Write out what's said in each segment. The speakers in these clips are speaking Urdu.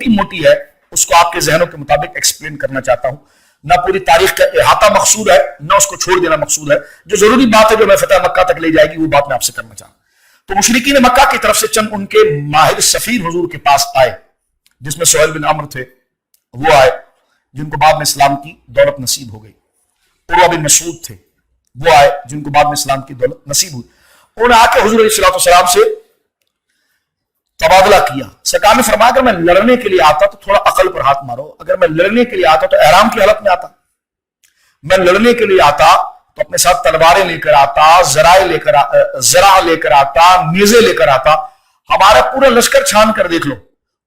چھوٹی موٹی ہے اس کو آپ کے ذہنوں کے مطابق ایکسپلین کرنا چاہتا ہوں. نہ پوری تاریخ کا احاطہ مقصود ہے نہ اس کو چھوڑ دینا مقصود ہے. جو ضروری بات ہے جو میں فتح مکہ تک لے جائے گی وہ بات میں آپ سے کرنا چاہتا ہوں. تو مشرکین مکہ کی طرف سے چند ان کے ماہر سفیر حضور کے پاس آئے, جس میں سہیل بن عمرو تھے, وہ آئے جن کو بعد میں اسلام کی دولت نصیب ہو گئی. عروہ بن مسعود تھے, وہ آئے جن کو بعد میں اسلام کی دولت نصیب ہوئی. انہوں نے آ کے حضور علیہ السلام سے تبادلہ کیا. سرکار نے فرمایا اگر میں لڑنے کے لیے آتا تو تھوڑا عقل پر ہاتھ مارو, اگر میں لڑنے کے لیے آتا تو احرام کی حالت میں آتا, میں لڑنے کے لیے آتا تو اپنے ساتھ تلواریں لے کر آتا, زرع لے کر آتا, نیزے لے کر آتا. ہمارا پورا لشکر چھان کر دیکھ لو,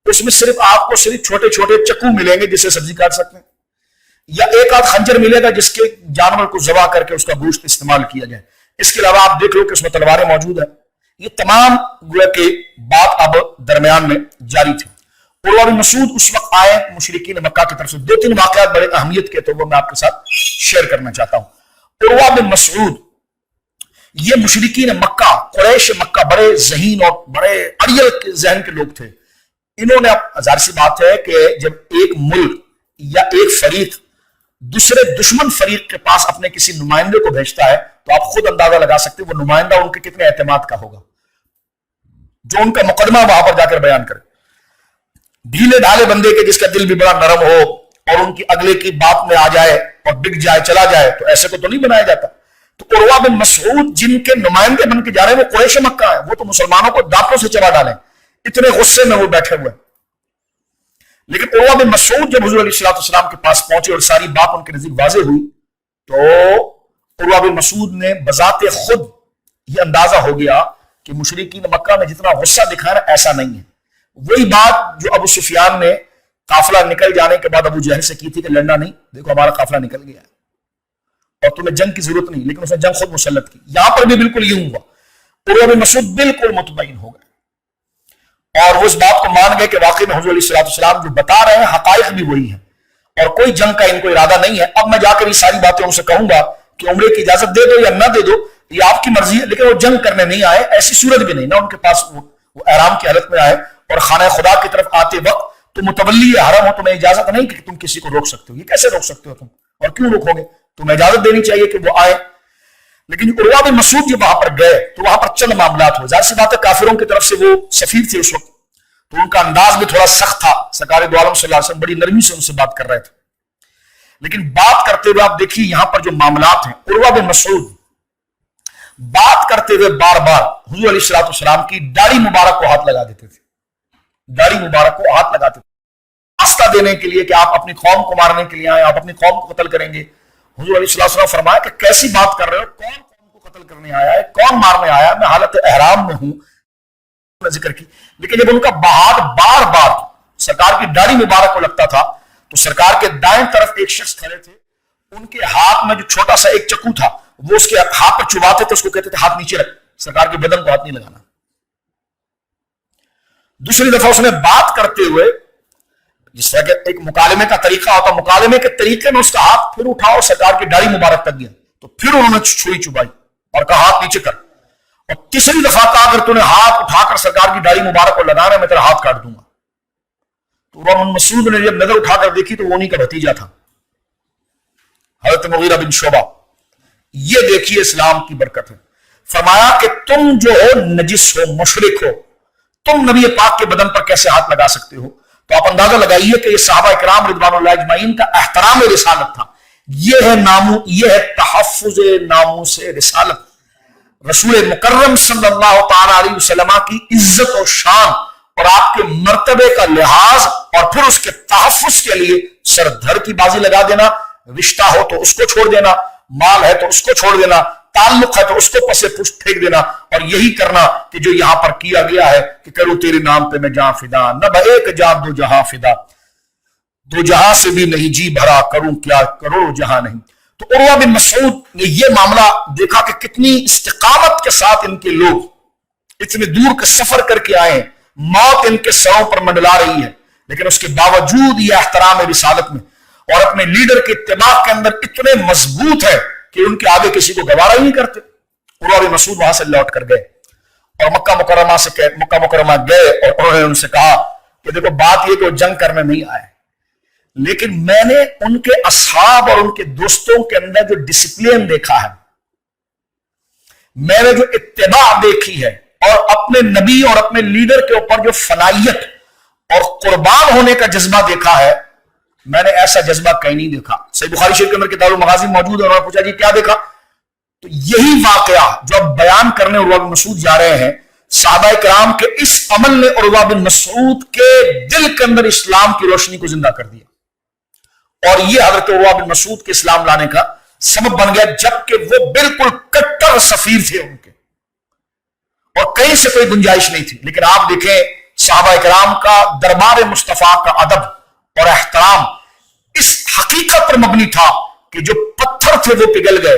اس میں صرف آپ کو صرف چھوٹے چھوٹے چکو ملیں گے جس سے سبزی کاٹ سکتے ہیں, یا ایک آدھ خنجر ملے گا جس کے جانور کو ذبح کر کے اس کا گوشت استعمال کیا جائے. اس کے علاوہ آپ دیکھ لو کہ اس میں تلواریں موجود ہیں. یہ تمام گویا کہ بات اب درمیان میں جاری تھی. عروہ بن مسعود اس وقت آئے مشرکین مکہ کی طرف سے. 2-3 واقعات بڑے اہمیت کے تو وہ میں آپ کے ساتھ شیئر کرنا چاہتا ہوں. عروہ بن مسعود یہ مشرکین مکہ, قریش مکہ بڑے ذہین اور بڑے اڑیل ذہن کے لوگ تھے. انہوں نے, اب ظاہر سی بات ہے کہ جب ایک ملک یا ایک فریق دوسرے دشمن فریق کے پاس اپنے کسی نمائندے کو بھیجتا ہے تو آپ خود اندازہ لگا سکتے وہ نمائندہ ان کے کتنے اعتماد کا ہوگا, جو ان کا مقدمہ وہاں پر جا کر بیان کرے. ڈھیلے ڈھالے بندے کے جس کا دل بھی بڑا نرم ہو اور ان کی اگلے کی بات میں آ جائے اور بک جائے چلا جائے, تو ایسے کو تو نہیں بنایا جاتا. تو عروہ بن مسعود جن کے نمائندے بن کے جا رہے ہیں وہ قریش مکہ ہے, وہ تو مسلمانوں کو دانتوں سے چبا ڈالیں, اتنے غصے میں وہ بیٹھے ہوئے. لیکن عروہ بن مسعود جب حضور علیہ السلام کے پاس پہنچے اور ساری بات ان کے نزدیک واضح ہوئی تو عروہ بن مسعود نے بذات خود یہ اندازہ ہو گیا کہ مشرکین مکہ میں جتنا غصہ دکھانا ایسا نہیں ہے. وہی بات جو ابو سفیان نے قافلہ نکل جانے کے بعد ابو جہل سے کی تھی کہ لڑنا نہیں, دیکھو ہمارا قافلہ نکل گیا ہے اور تمہیں جنگ کی ضرورت نہیں, لیکن اس نے جنگ خود مسلط کی. یہاں پر بھی بالکل یہ ہوا. عروہ بن مسعود بالکل مطمئن ہو گئے اور وہ اس بات کو مان گئے کہ واقعی میں حضور علیہ السلام جو بتا رہے ہیں حقائق بھی وہی ہیں اور کوئی جنگ کا ان کو ارادہ نہیں ہے. اب میں جا کر یہ ساری باتیں ان سے کہوں گا کہ عمرے کی اجازت دے دو یا نہ دے دو, یہ آپ کی مرضی ہے, لیکن وہ جنگ کرنے نہیں آئے, ایسی صورت بھی نہیں. نہ ان کے پاس وہ احرام کی حالت میں آئے اور خانہ خدا کی طرف آتے وقت تو متولی حرم ہو, تمہیں اجازت نہیں کہ تم کسی کو روک سکتے ہو. یہ کیسے روک سکتے ہو تم, اور کیوں روکو گے؟ تمہیں اجازت دینی چاہیے کہ وہ آئے. لیکن عروہ بن مسعود جب وہاں پر گئے تو وہاں پر چند معاملات ہوئے. ظاہر سی بات ہے کافروں کی طرف سے وہ سفیر تھے اس وقت, تو ان کا انداز بھی تھوڑا سخت تھا. سرکار دو عالم صلی اللہ علیہ وسلم بڑی نرمی سے ان سے بات کر رہے تھے. لیکن بات کرتے ہوئے آپ دیکھیے یہاں پر جو معاملات ہیں, عروہ بن مسعود بات کرتے ہوئے بار بار حضور علیہ السلام کی داڑھی مبارک کو ہاتھ لگا دیتے تھے, داڑھی مبارک کو ہاتھ لگاتے تھے راستہ دینے کے لیے کہ آپ اپنی قوم کو مارنے کے لیے آئے, آپ اپنی قوم کو قتل کریں گے. حضور علیہ السلام فرمایا کہ کیسی بات کر رہے ہو, کون قوم کو قتل کرنے آیا ہے, کون مارنے آیا ہے, میں حالت احرام میں ہوں. ذکر کی. لیکن جب ان کا ہاتھ بار بار سرکار کی داڑھی مبارک کو لگتا تھا تو سرکار کے دائیں طرف ایک شخص کھڑے تھے, ان کے ہاتھ میں جو چھوٹا سا ایک چکو تھا وہ اس کے ہاتھ پر چباتے تھے, اس کو کہتے تھے ہاتھ نیچے رکھ, سرکار کے بدن کو ہاتھ نہیں لگانا. دوسری دفعہ اس نے بات کرتے ہوئے جس طرح کہ ایک مکالمے کا طریقہ ہوتا, مکالمے کے طریقے میں اس کا ہاتھ پھر اٹھاؤ, سرکار کی داڑھی مبارک تک گیا تو پھر انہوں نے چھری چبائی اور کہا ہاتھ نیچے کر. اور تیسری دفعہ کہا اگر تو نے ہاتھ اٹھا کر سرکار کی داڑھی مبارک کو لگانا میں تیرا ہاتھ کاٹ دوں گا. تو عروہ بن مسعود نے جب نظر اٹھا کر دیکھی تو وہ انہی کا بھتیجا تھا, حضرت مغیرہ بن شعبہ. یہ دیکھیے اسلام کی برکت ہے. فرمایا کہ تم جو ہو نجس ہو, مشرک ہو, تم نبی پاک کے بدن پر کیسے ہاتھ لگا سکتے ہو؟ تو آپ اندازہ لگائیے کہ یہ صحابہ اکرام رضوان اللہ اجمعین کا احترام رسالت تھا. یہ ہے تحفظ ناموس رسالت. رسول مکرم صلی اللہ تعالی علیہ وسلم کی عزت و شان اور آپ کے مرتبے کا لحاظ اور پھر اس کے تحفظ کے لیے سر دھر کی بازی لگا دینا. رشتہ ہو تو اس کو چھوڑ دینا, مال ہے تو اس کو چھوڑ دینا, تعلق ہے تو اس کو پسے پشت پھینک دینا, اور یہی کرنا کہ جو یہاں پر کیا گیا ہے کہ کرو تیرے نام پہ میں جان فدا, نہ بہ ایک جان دو جہاں فدا, دو جہاں سے بھی نہیں جی بھرا, کروں کیا کروڑوں جہاں نہیں. تو عروہ بن مسعود نے یہ معاملہ دیکھا کہ کتنی استقامت کے ساتھ ان کے لوگ اتنے دور کا سفر کر کے آئے ہیں, موت ان کے سروں پر منڈلا رہی ہے, لیکن اس کے باوجود یہ احترام رسالت میں اور اپنے لیڈر کے اتباع کے اندر اتنے مضبوط ہے کہ ان کے آگے کسی کو گوارا ہی نہیں کرتے. عروہ بن مسعود وہاں سے لوٹ کر گئے اور مکہ مکرمہ گئے اور انہوں نے ان سے کہا کہ دیکھو بات یہ کہ وہ جنگ کرنے نہیں آئے، لیکن میں نے ان کے اصحاب اور ان کے دوستوں کے اندر جو ڈسپلن دیکھا ہے، میں نے جو اتباع دیکھی ہے، اور اپنے نبی اور اپنے لیڈر کے اوپر جو فنائیت اور قربان ہونے کا جذبہ دیکھا ہے، میں نے ایسا جذبہ کہیں نہیں دیکھا۔ صحیح بخاری شریف کے اندر کتاب المغازی موجود ہے، انہوں نے پوچھا جی کیا دیکھا؟ تو یہی واقعہ جو اب بیان کرنے عروہ بن مسعود جا رہے ہیں، صحابہ کرام کے اس عمل نے عروہ بن مسعود کے دل کے اندر اسلام کی روشنی کو زندہ کر دیا، اور یہ حضرت عروہ بن مسعود کے اسلام لانے کا سبب بن گیا، جبکہ وہ بالکل کٹر سفیر تھے ان کے، اور کہیں سے کوئی گنجائش نہیں تھی۔ لیکن آپ دیکھیں صحابہ کرام کا دربار مصطفیٰ کا ادب اور احترام اس حقیقت پر مبنی تھا کہ جو پتھر تھے وہ پگھل گئے،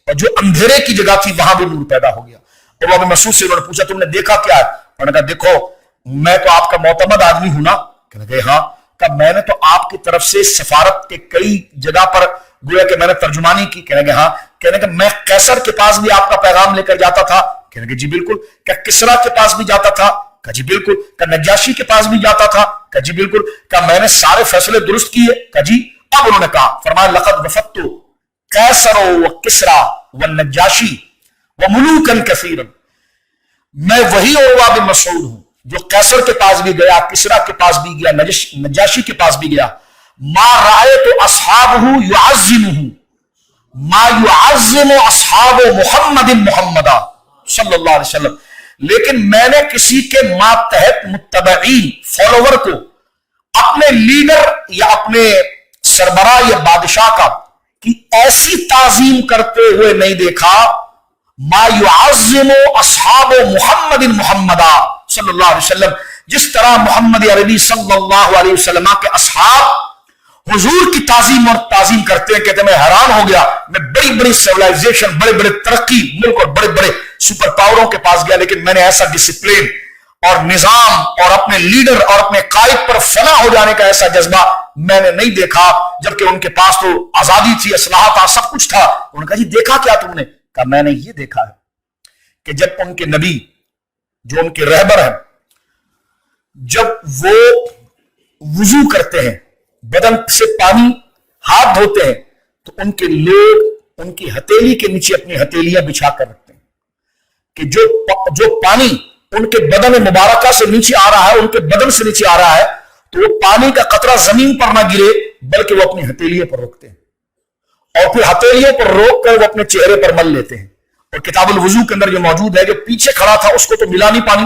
اور جو اندھیرے کی جگہ تھی وہاں بھی نور پیدا ہو گیا۔ عروہ بن مسعود سے انہوں نے پوچھا تم نے دیکھا کیا ہے؟ انہوں نے کہا دیکھو میں تو آپ کا معتمد آدمی ہوں نا۔ کہنے لگے ہاں۔ کہ میں نے تو آپ کی طرف سے سفارت کے کئی جگہ پر گویا کہ میں نے ترجمانی کی۔ کہنے لگے ہاں۔ کہنے کہ میں قیصر کے پاس بھی آپ کا پیغام لے کر جاتا تھا۔ کہنے لگے جی بالکل۔ کہ کسریٰ کے پاس بھی جاتا تھا؟ کہ جی بالکل۔ کہ نجاشی کے پاس بھی جاتا تھا؟ کہ جی بالکل۔ کہ میں نے سارے فیصلے درست کیے؟ کہ جی۔ اب انہوں نے کہا، فرمایا لقد وفدت قیصر و کسریٰ والنجاشی وملوکا کثیرا، میں وہی عروہ بن مسعود ہوں جو قیصر کے پاس بھی گیا، کسریٰ کے پاس بھی گیا، نجاشی کے پاس بھی گیا۔ ما رأیت اصحابہ یعظمہ ما یعظم اصحاب محمد محمدا صلی اللہ علیہ وسلم، لیکن میں نے کسی کے ماتحت متبعین فالوور کو اپنے لیڈر یا اپنے سربراہ یا بادشاہ کا کی ایسی تعظیم کرتے ہوئے نہیں دیکھا ما یعظم اصحاب محمد محمدا صلی اللہ علیہ وسلم، جس طرح محمد عربی صلی اللہ علیہ وسلم کے اصحاب حضور کی تعظیم اور تعظیم کرتے ہیں۔ کہتے ہیں میں حیران ہو گیا، میں بڑی بڑی سیولائزیشن، بڑے بڑے ترقی ملک اور بڑے بڑے سپر پاوروں کے پاس گیا، لیکن میں نے ایسا ڈسپلن اور نظام اور اپنے لیڈر اور اپنے قائد پر فنا ہو جانے کا ایسا جذبہ میں نے نہیں دیکھا، جبکہ ان کے پاس تو آزادی تھی، اسلحہ تھا، سب کچھ تھا۔ انہوں نے کہا جی دیکھا کیا تم نے؟ کہا میں نے یہ دیکھا ہے کہ جب ان کے نبی جو ان کے رہبر ہیں، جب وہ وضو کرتے ہیں، بدن سے پانی ہاتھ دھوتے ہیں، تو ان کے لوگ ان کی ہتھیلی کے نیچے اپنی ہتھیلیاں بچھا کر رکھتے ہیں کہ جو پانی ان کے بدن مبارکہ سے نیچے آ رہا ہے، ان کے بدن سے نیچے آ رہا ہے، تو وہ پانی کا قطرہ زمین پر نہ گرے بلکہ وہ اپنی ہتھیلیوں پر روکتے ہیں، اور پھر ہتھیلیوں پر روک کر وہ اپنے چہرے پر مل لیتے ہیں۔ اور کتاب الوضو کے اندر جو موجود ہے، جو پیچھے کھڑا تھا اس کو تو ملا نہیں پانی،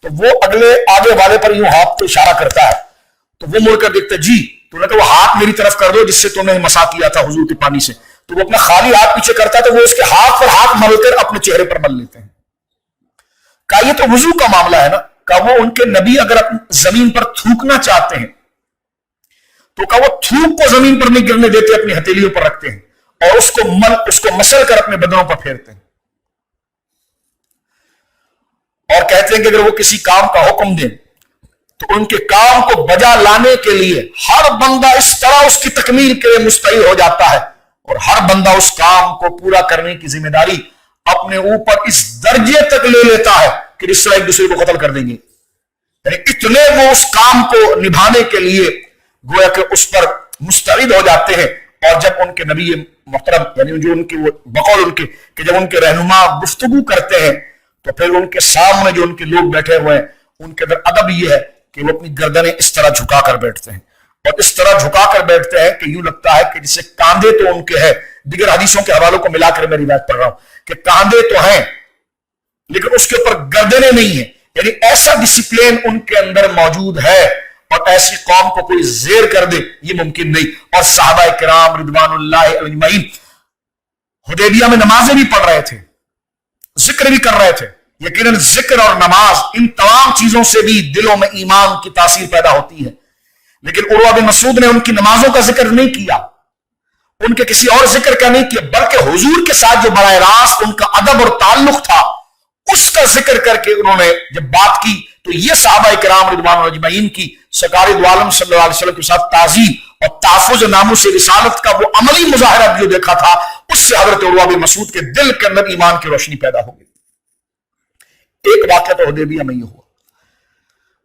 تو وہ اگلے آگے والے پر یوں ہاتھ پہ اشارہ کرتا ہے، تو وہ مڑ کر دیکھتا جی، تو نے کہا وہ ہاتھ میری طرف کر دو جس سے تم نے مسا کیا تھا حضور کے پانی سے، تو وہ اپنا خالی ہاتھ پیچھے کرتا ہے، تو وہ اس کے ہاتھ پر ہاتھ مل کر اپنے چہرے پر مل لیتے ہیں۔ کہا یہ تو وضو کا معاملہ ہے نا۔ کہا وہ ان کے نبی اگر زمین پر تھوکنا چاہتے ہیں تو کہا وہ تھوک کو زمین پر نہیں گرنے دیتے، اپنی ہتھیلیوں پر رکھتے ہیں اور اس کو مسل کر اپنے بدنوں پر پھیرتے ہیں، اور کہتے ہیں کہ اگر وہ کسی کام کا حکم دیں تو ان کے کام کو بجا لانے کے لیے ہر بندہ اس طرح اس کی تکمیل کے لیے مستعد ہو جاتا ہے، اور ہر بندہ اس کام کو پورا کرنے کی ذمہ داری اپنے اوپر اس درجے تک لے لیتا ہے کہ اس طرح ایک دوسرے کو قتل کر دیں گے۔ یعنی اتنے وہ اس کام کو نبھانے کے لیے گویا کہ اس پر مستعد ہو جاتے ہیں۔ اور جب ان کے نبی محترم یعنی جو ان کے بقول ان کے کہ جب ان کے رہنما گفتگو کرتے ہیں تو پھر ان کے سامنے جو ان کے لوگ بیٹھے ہوئے ہیں ان کے اندر ادب یہ ہے کہ وہ اپنی گردنیں اس طرح جھکا کر بیٹھتے ہیں، اور اس طرح جھکا کر بیٹھتے ہیں کہ یوں لگتا ہے کہ جسے کاندھے تو ان کے ہیں، دیگر حدیثوں کے حوالوں کو ملا کر میں روایت پڑھ رہا ہوں کہ کاندھے تو ہیں لیکن اس کے اوپر گردنیں نہیں ہیں، یعنی ایسا ڈسپلن ان کے اندر موجود ہے، اور ایسی قوم کو کوئی زیر کر دے یہ ممکن نہیں۔ اور صحابہ کرام رضوان اللہ اجمعین حدیبیہ میں نمازیں بھی پڑھ رہے تھے، ذکر بھی کر رہے تھے۔ یقیناً ذکر اور نماز ان تمام چیزوں سے بھی دلوں میں ایمان کی تاثیر پیدا ہوتی ہے، لیکن عروہ بن مسعود نے ان کی نمازوں کا ذکر نہیں کیا، ان کے کسی اور ذکر کا نہیں کیا، بلکہ حضور کے ساتھ جو براہ راست ان کا ادب اور تعلق تھا اس کا ذکر کر کے انہوں نے جب بات کی تو یہ صحابہ کرام رضوان اجمعین کی سرکار دو عالم صلی اللہ علیہ وسلم کے ساتھ تعظیم اور تحفظ ناموس رسالت کا وہ عملی مظاہرہ جو دیکھا تھا، اس سے حضرت عروہ بن مسعود کے دل کے اندر ایمان کی روشنی پیدا ہو گئی۔ ایک واقعہ تو حدیبیہ میں یہ ہوا،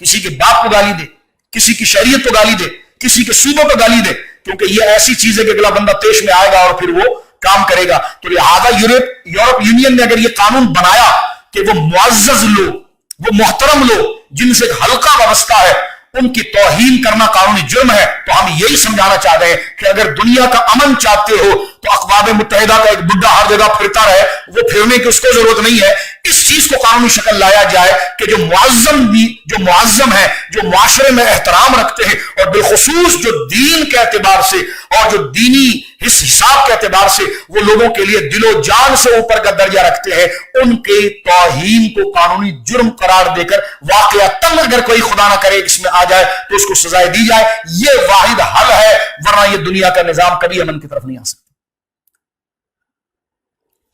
کسی کے باپ کو گالی دے, کسی کی شریعت کو گالی دے, کسی کے صوبوں کو گالی دے, کیونکہ یہ ایسی چیز ہے کہ اگلا بندہ پیش میں آئے گا اور پھر وہ کام کرے گا. تو لہذا یورپ یونین نے اگر یہ قانون بنایا کہ وہ معزز لوگ, وہ محترم لوگ جن سے حلقہ وابستہ ہے, ان کی توہین کرنا قانونی جرم ہے, تو ہم یہی سمجھانا چاہ رہے ہیں کہ اگر دنیا کا امن چاہتے ہو تو اقوام متحدہ کا ایک بڈھا ہر جگہ پھرتا رہے, وہ پھرنے کی اس کو ضرورت نہیں ہے. اس چیز کو قانونی شکل لایا جائے کہ جو معظم ہیں, جو معاشرے میں احترام رکھتے ہیں, اور بالخصوص جو دین کے اعتبار سے اور جو دینی حساب کے اعتبار سے وہ لوگوں کے لیے دل و جان سے اوپر کا درجہ رکھتے ہیں, ان کے توہین کو قانونی جرم قرار دے کر واقعتاً اگر کوئی خدا نہ کرے اس میں آ جائے تو اس کو سزائے دی جائے. یہ واحد حل ہے, ورنہ یہ دنیا کا نظام کبھی امن کی طرف نہیں آ سکتا.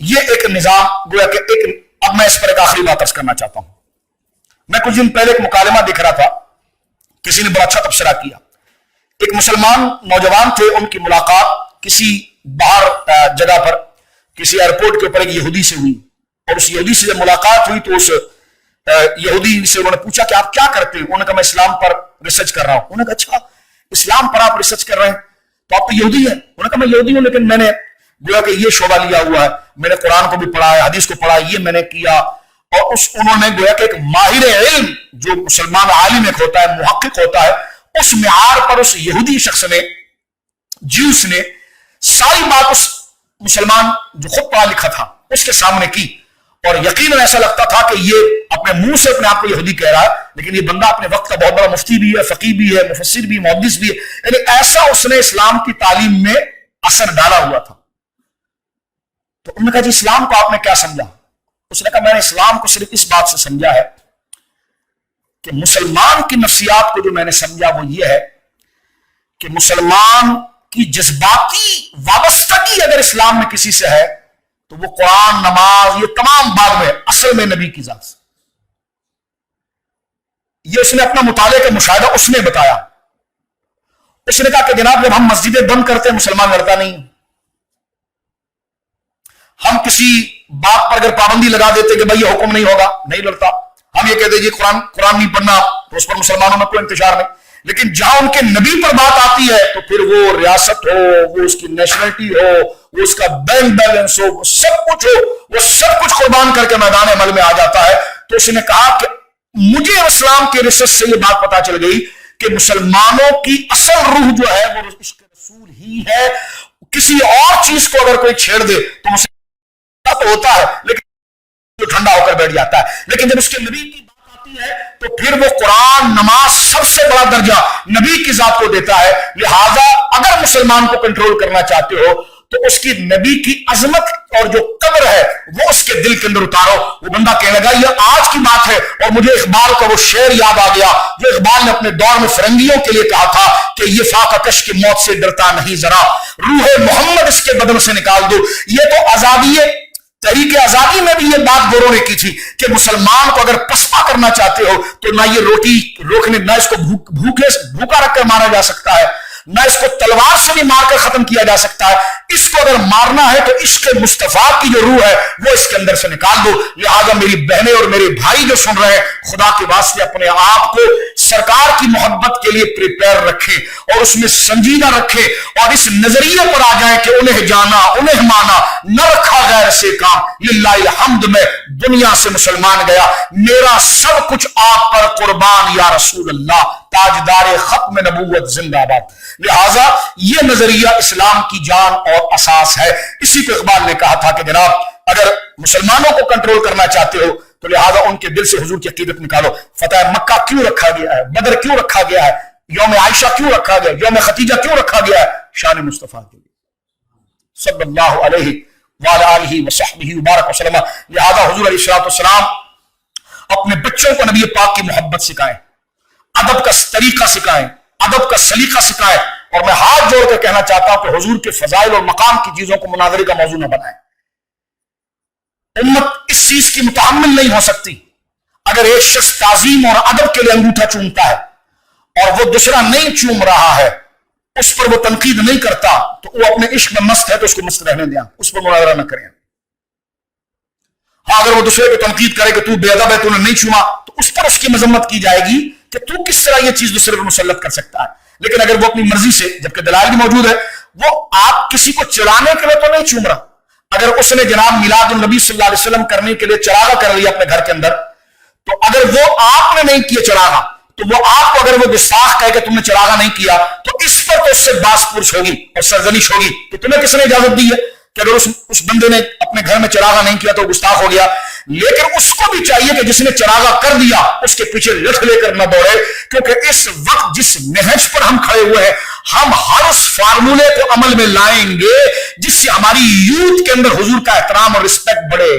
یہ ایک نظام گویا کہ ایک, اب میں اس پر ایک آخری بات عرض کرنا چاہتا ہوں. میں کچھ دن پہلے ایک مکالمہ دیکھ رہا تھا, کسی نے بڑا اچھا تبصرہ کیا. ایک مسلمان نوجوان تھے, ان کی ملاقات کسی باہر جگہ پر کسی ایئرپورٹ کے اوپر ایک یہودی سے ہوئی, اور اس یہودی سے جب ملاقات ہوئی تو اس یہودی سے انہوں نے پوچھا کہ آپ کیا کرتے ہیں؟ انہوں نے کہا میں اسلام پر ریسرچ کر رہا ہوں. انہوں نے کہا اچھا اسلام پر آپ ریسرچ کر رہے ہیں تو آپ تو یہودی ہیں؟ انہوں نے کہا میں یہودی ہوں, لیکن میں نے گویا کہ یہ شعبہ لیا ہوا ہے, میں نے قرآن کو بھی پڑھا ہے, حدیث کو پڑھا ہے, یہ میں نے کیا. اور انہوں نے گویا کہ ایک ماہر علم جو مسلمان عالم ایک ہوتا ہے, محقق ہوتا ہے, اس معیار پر اس یہودی شخص نے, جیوس نے ساری بات اس مسلمان جو خود پڑھا لکھا تھا اس کے سامنے کی, اور یقیناً ایسا لگتا تھا کہ یہ اپنے منہ سے اپنے آپ کو یہودی کہہ رہا ہے, لیکن یہ بندہ اپنے وقت کا بہت بڑا مفتی بھی ہے, فقیہ بھی ہے, مفسر بھی, محدث بھی ہے. یعنی ایسا اس نے اسلام کی تعلیم میں اثر ڈالا ہوا تھا. تو انہوں نے کہا جی اسلام کو آپ نے کیا سمجھا؟ اس نے کہا میں نے اسلام کو صرف اس بات سے سمجھا ہے کہ مسلمان کی نفسیات کو جو میں نے سمجھا وہ یہ ہے کہ مسلمان کی جذباتی وابستگی اگر اسلام میں کسی سے ہے تو وہ قرآن, نماز, یہ تمام بعد میں, اصل میں نبی کی ذات سے. یہ اس نے اپنا مطالعے کا مشاہدہ اس نے بتایا. اس نے کہا کہ جناب جب ہم مسجدیں بند کرتے ہیں مسلمان لڑتا نہیں, ہم کسی بات پر اگر پابندی لگا دیتے کہ بھائی یہ حکم نہیں ہوگا, نہیں لڑتا. ہم یہ کہتے ہیں جی قرآن نہیں پڑھنا تو اس پر مسلمانوں میں کوئی انتشار نہیں. لیکن جہاں ان کے نبی پر بات آتی ہے تو پھر وہ ریاست ہو, وہ اس کی نیشنلٹی ہو, وہ اس کا بینک بیلنس ہو, وہ سب کچھ ہو, وہ سب کچھ قربان کر کے میدان عمل میں آ جاتا ہے. تو اس نے کہا کہ مجھے اسلام کے ریسرچ سے یہ بات پتا چل گئی کہ مسلمانوں کی اصل روح جو ہے وہ عشق رسول ہی ہے. کسی اور چیز کو اگر کوئی چھیڑ دے تو مسلمان تو ہوتا ہے لیکن ٹھنڈا ہو کر بیٹھ جاتا ہے. لیکن جب اس کے نبی کی بات آتی ہے تو پھر وہ قرآن, نماز سب سے بڑا درجہ نبی کی ذات کو دیتا ہے. لہذا اگر مسلمان کو کنٹرول کرنا چاہتے ہو تو اس کی نبی کی عظمت اور جو قدر ہے وہ اس کے دل کے اندر اتارو. وہ بندہ کہنے لگا یہ آج کی بات ہے, اور مجھے اقبال کا وہ شعر یاد آ گیا جو اقبال نے اپنے دور میں فرنگیوں کے لیے کہا تھا کہ یہ فاقہ کش کی موت سے ڈرتا نہیں ذرا, روح محمد اس کے بدن سے نکال دو. یہ تو آزادی ہے, تحریک آزادی میں بھی یہ بات گوروں نے کی تھی کہ مسلمان کو اگر پسپا کرنا چاہتے ہو تو نہ یہ روٹی روکنے, نہ اس کو بھوکا رکھ کر مارا جا سکتا ہے, نہ اس کو تلوار سے بھی مار کر ختم کیا جا سکتا ہے. اس کو اگر مارنا ہے تو عشق مصطفیٰ کی جو روح ہے وہ اس کے اندر سے نکال دو. لہذا میری بہنیں اور میرے بھائی جو سن رہے ہیں, خدا کے واسطے اپنے آپ کو سرکار کی محبت کے لیے پریپیئر رکھیں اور اس میں سنجیدہ رکھیں, اور اس نظریے پر آ جائیں کہ انہیں جانا, انہیں مانا, نہ رکھا غیر سے کام. للہ الحمد, میں دنیا سے مسلمان گیا, میرا سب کچھ آپ پر قربان یا رسول اللہ, تاجدار ختم نبوت زندہ باد. لہذا یہ نظریہ اسلام کی جان اور اساس ہے. اسی کو اقبال نے کہا تھا کہ جناب اگر مسلمانوں کو کنٹرول کرنا چاہتے ہو تو لہذا ان کے دل سے حضور کی عقیدت نکالو. فتح مکہ کیوں رکھا گیا ہے, بدر کیوں رکھا گیا ہے, یوم عائشہ کیوں رکھا گیا, یوم ختیجہ کیوں رکھا گیا ہے؟ شان مصطفیٰ کے لیے صلی اللہ علیہ وعلی آلہ وصحبہ وبارک وسلم. لہذا حضور علیہ السلام اپنے بچوں کو نبی پاک کی محبت سکھائیں, ادب کا طریقہ سکھائیں, ادب کا سلیقہ سکھائیں. اور میں ہاتھ جوڑ کر کہنا چاہتا ہوں کہ حضور کے فضائل اور مقام کی چیزوں کو مناظرے کا موضوع نہ بنائیں. امت اس چیز کی متحمل نہیں ہو سکتی اگر ایک شخص تعظیم اور ادب کے لیے انگوٹھا چومتا ہے اور وہ دوسرا نہیں چوم رہا ہے, اس پر وہ تنقید نہیں کرتا, تو وہ اپنے عشق میں مست ہے تو اس کو مست رہنے دیں, اس پر مناظرہ نہ کریں. ہاں اگر وہ دوسرے کو تنقید کرے کہ تو بے ادب ہے, تو نے نہیں چوما, تو اس پر اس کی مذمت کی جائے گی کہ تو کس طرح یہ چیز دوسرے پر مسلط کر سکتا ہے. لیکن اگر وہ اپنی مرضی سے, جبکہ دلائل بھی موجود ہے, وہ آپ کسی کو چڑھانے کے لیے تو نہیں چوم رہا. اگر اس نے جناب میلاد النبی صلی اللہ علیہ وسلم کرنے کے لیے چراغا کر لیا اپنے گھر کے اندر, تو اگر وہ آپ نے نہیں کیا چراغا, تو وہ آپ کو اگر وہ گستاخ کہے کہ تم نے چراغا نہیں کیا, تو اس پر تو اس سے باس پرس ہوگی اور سرزنش ہوگی کہ تمہیں کس نے اجازت دی ہے کہ اگر اس بندے نے اپنے گھر میں چراغا نہیں کیا تو گستاخ ہو گیا. لیکن اس کو بھی چاہیے کہ جس نے چراغا کر دیا اس کے پیچھے لٹ لے کر نہ دوڑے, کیونکہ اس وقت جس نہج پر ہم کھڑے ہوئے ہیں, ہم ہر اس فارمولے کو عمل میں لائیں گے جس سے ہماری یوتھ کے اندر حضور کا احترام اور رسپیکٹ بڑھے.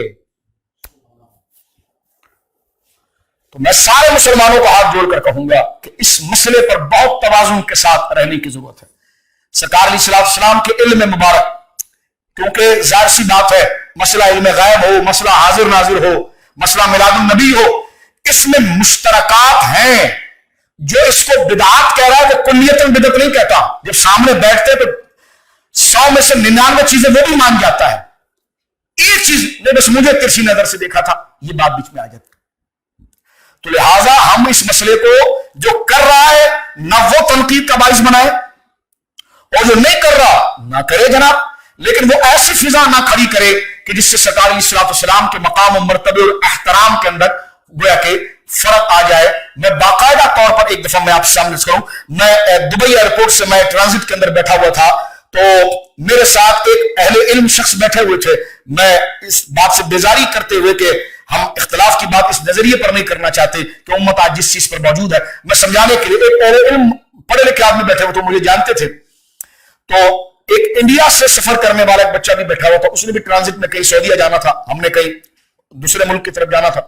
تو میں سارے مسلمانوں کو ہاتھ جوڑ کر کہوں گا کہ اس مسئلے پر بہت توازن کے ساتھ رہنے کی ضرورت ہے. سرکار علیہ السلام کے علم مبارک, کیونکہ ظاہر سی بات ہے, مسئلہ علم غیب ہو, مسئلہ حاضر ناظر ہو, مسئلہ میلاد النبی ہو, اس میں مشترکات ہیں. جو اس کو بدعات کہہ رہا ہے وہ کلیتاً بدعت نہیں کہتا. جب سامنے بیٹھتے تو 100 میں سے 99 چیزیں وہ بھی مان جاتا ہے. ایک چیز نے بس مجھے ترچھی نظر سے دیکھا تھا, یہ بات بیچ میں آ جاتی. تو لہٰذا ہم اس مسئلے کو جو کر رہا ہے نہ وہ تنقید کا باعث بنائے, اور جو نہیں کر رہا نہ کرے جناب, لیکن وہ ایسی فضا نہ کھڑی کرے کہ جس سے سرکار علیہ السلام کے مقام و مرتبے اور احترام کے اندر گویا کہ فرق آ جائے. میں باقاعدہ طور پر ایک دفعہ میں آپ سامنے کروں, میں دبئی ایئرپورٹ سے میں ٹرانزٹ کے اندر بیٹھا ہوا تھا, تو میرے ساتھ ایک اہل علم شخص بیٹھے ہوئے تھے. میں اس بات سے بیزاری کرتے ہوئے کہ ہم اختلاف کی بات اس نظریے پر نہیں کرنا چاہتے کہ امت آج جس چیز پر موجود ہے, میں سمجھانے کے لیے, ایک اہل علم پڑھے لکھے آدمی بیٹھے ہوئے تو مجھے جانتے تھے, تو ایک انڈیا سے سفر کرنے والا ایک بچہ بھی بیٹھا ہوا تھا. اس نے بھی ٹرانزٹ میں کہیں سعودیہ جانا تھا, ہم نے کہیں دوسرے ملک کی طرف جانا تھا.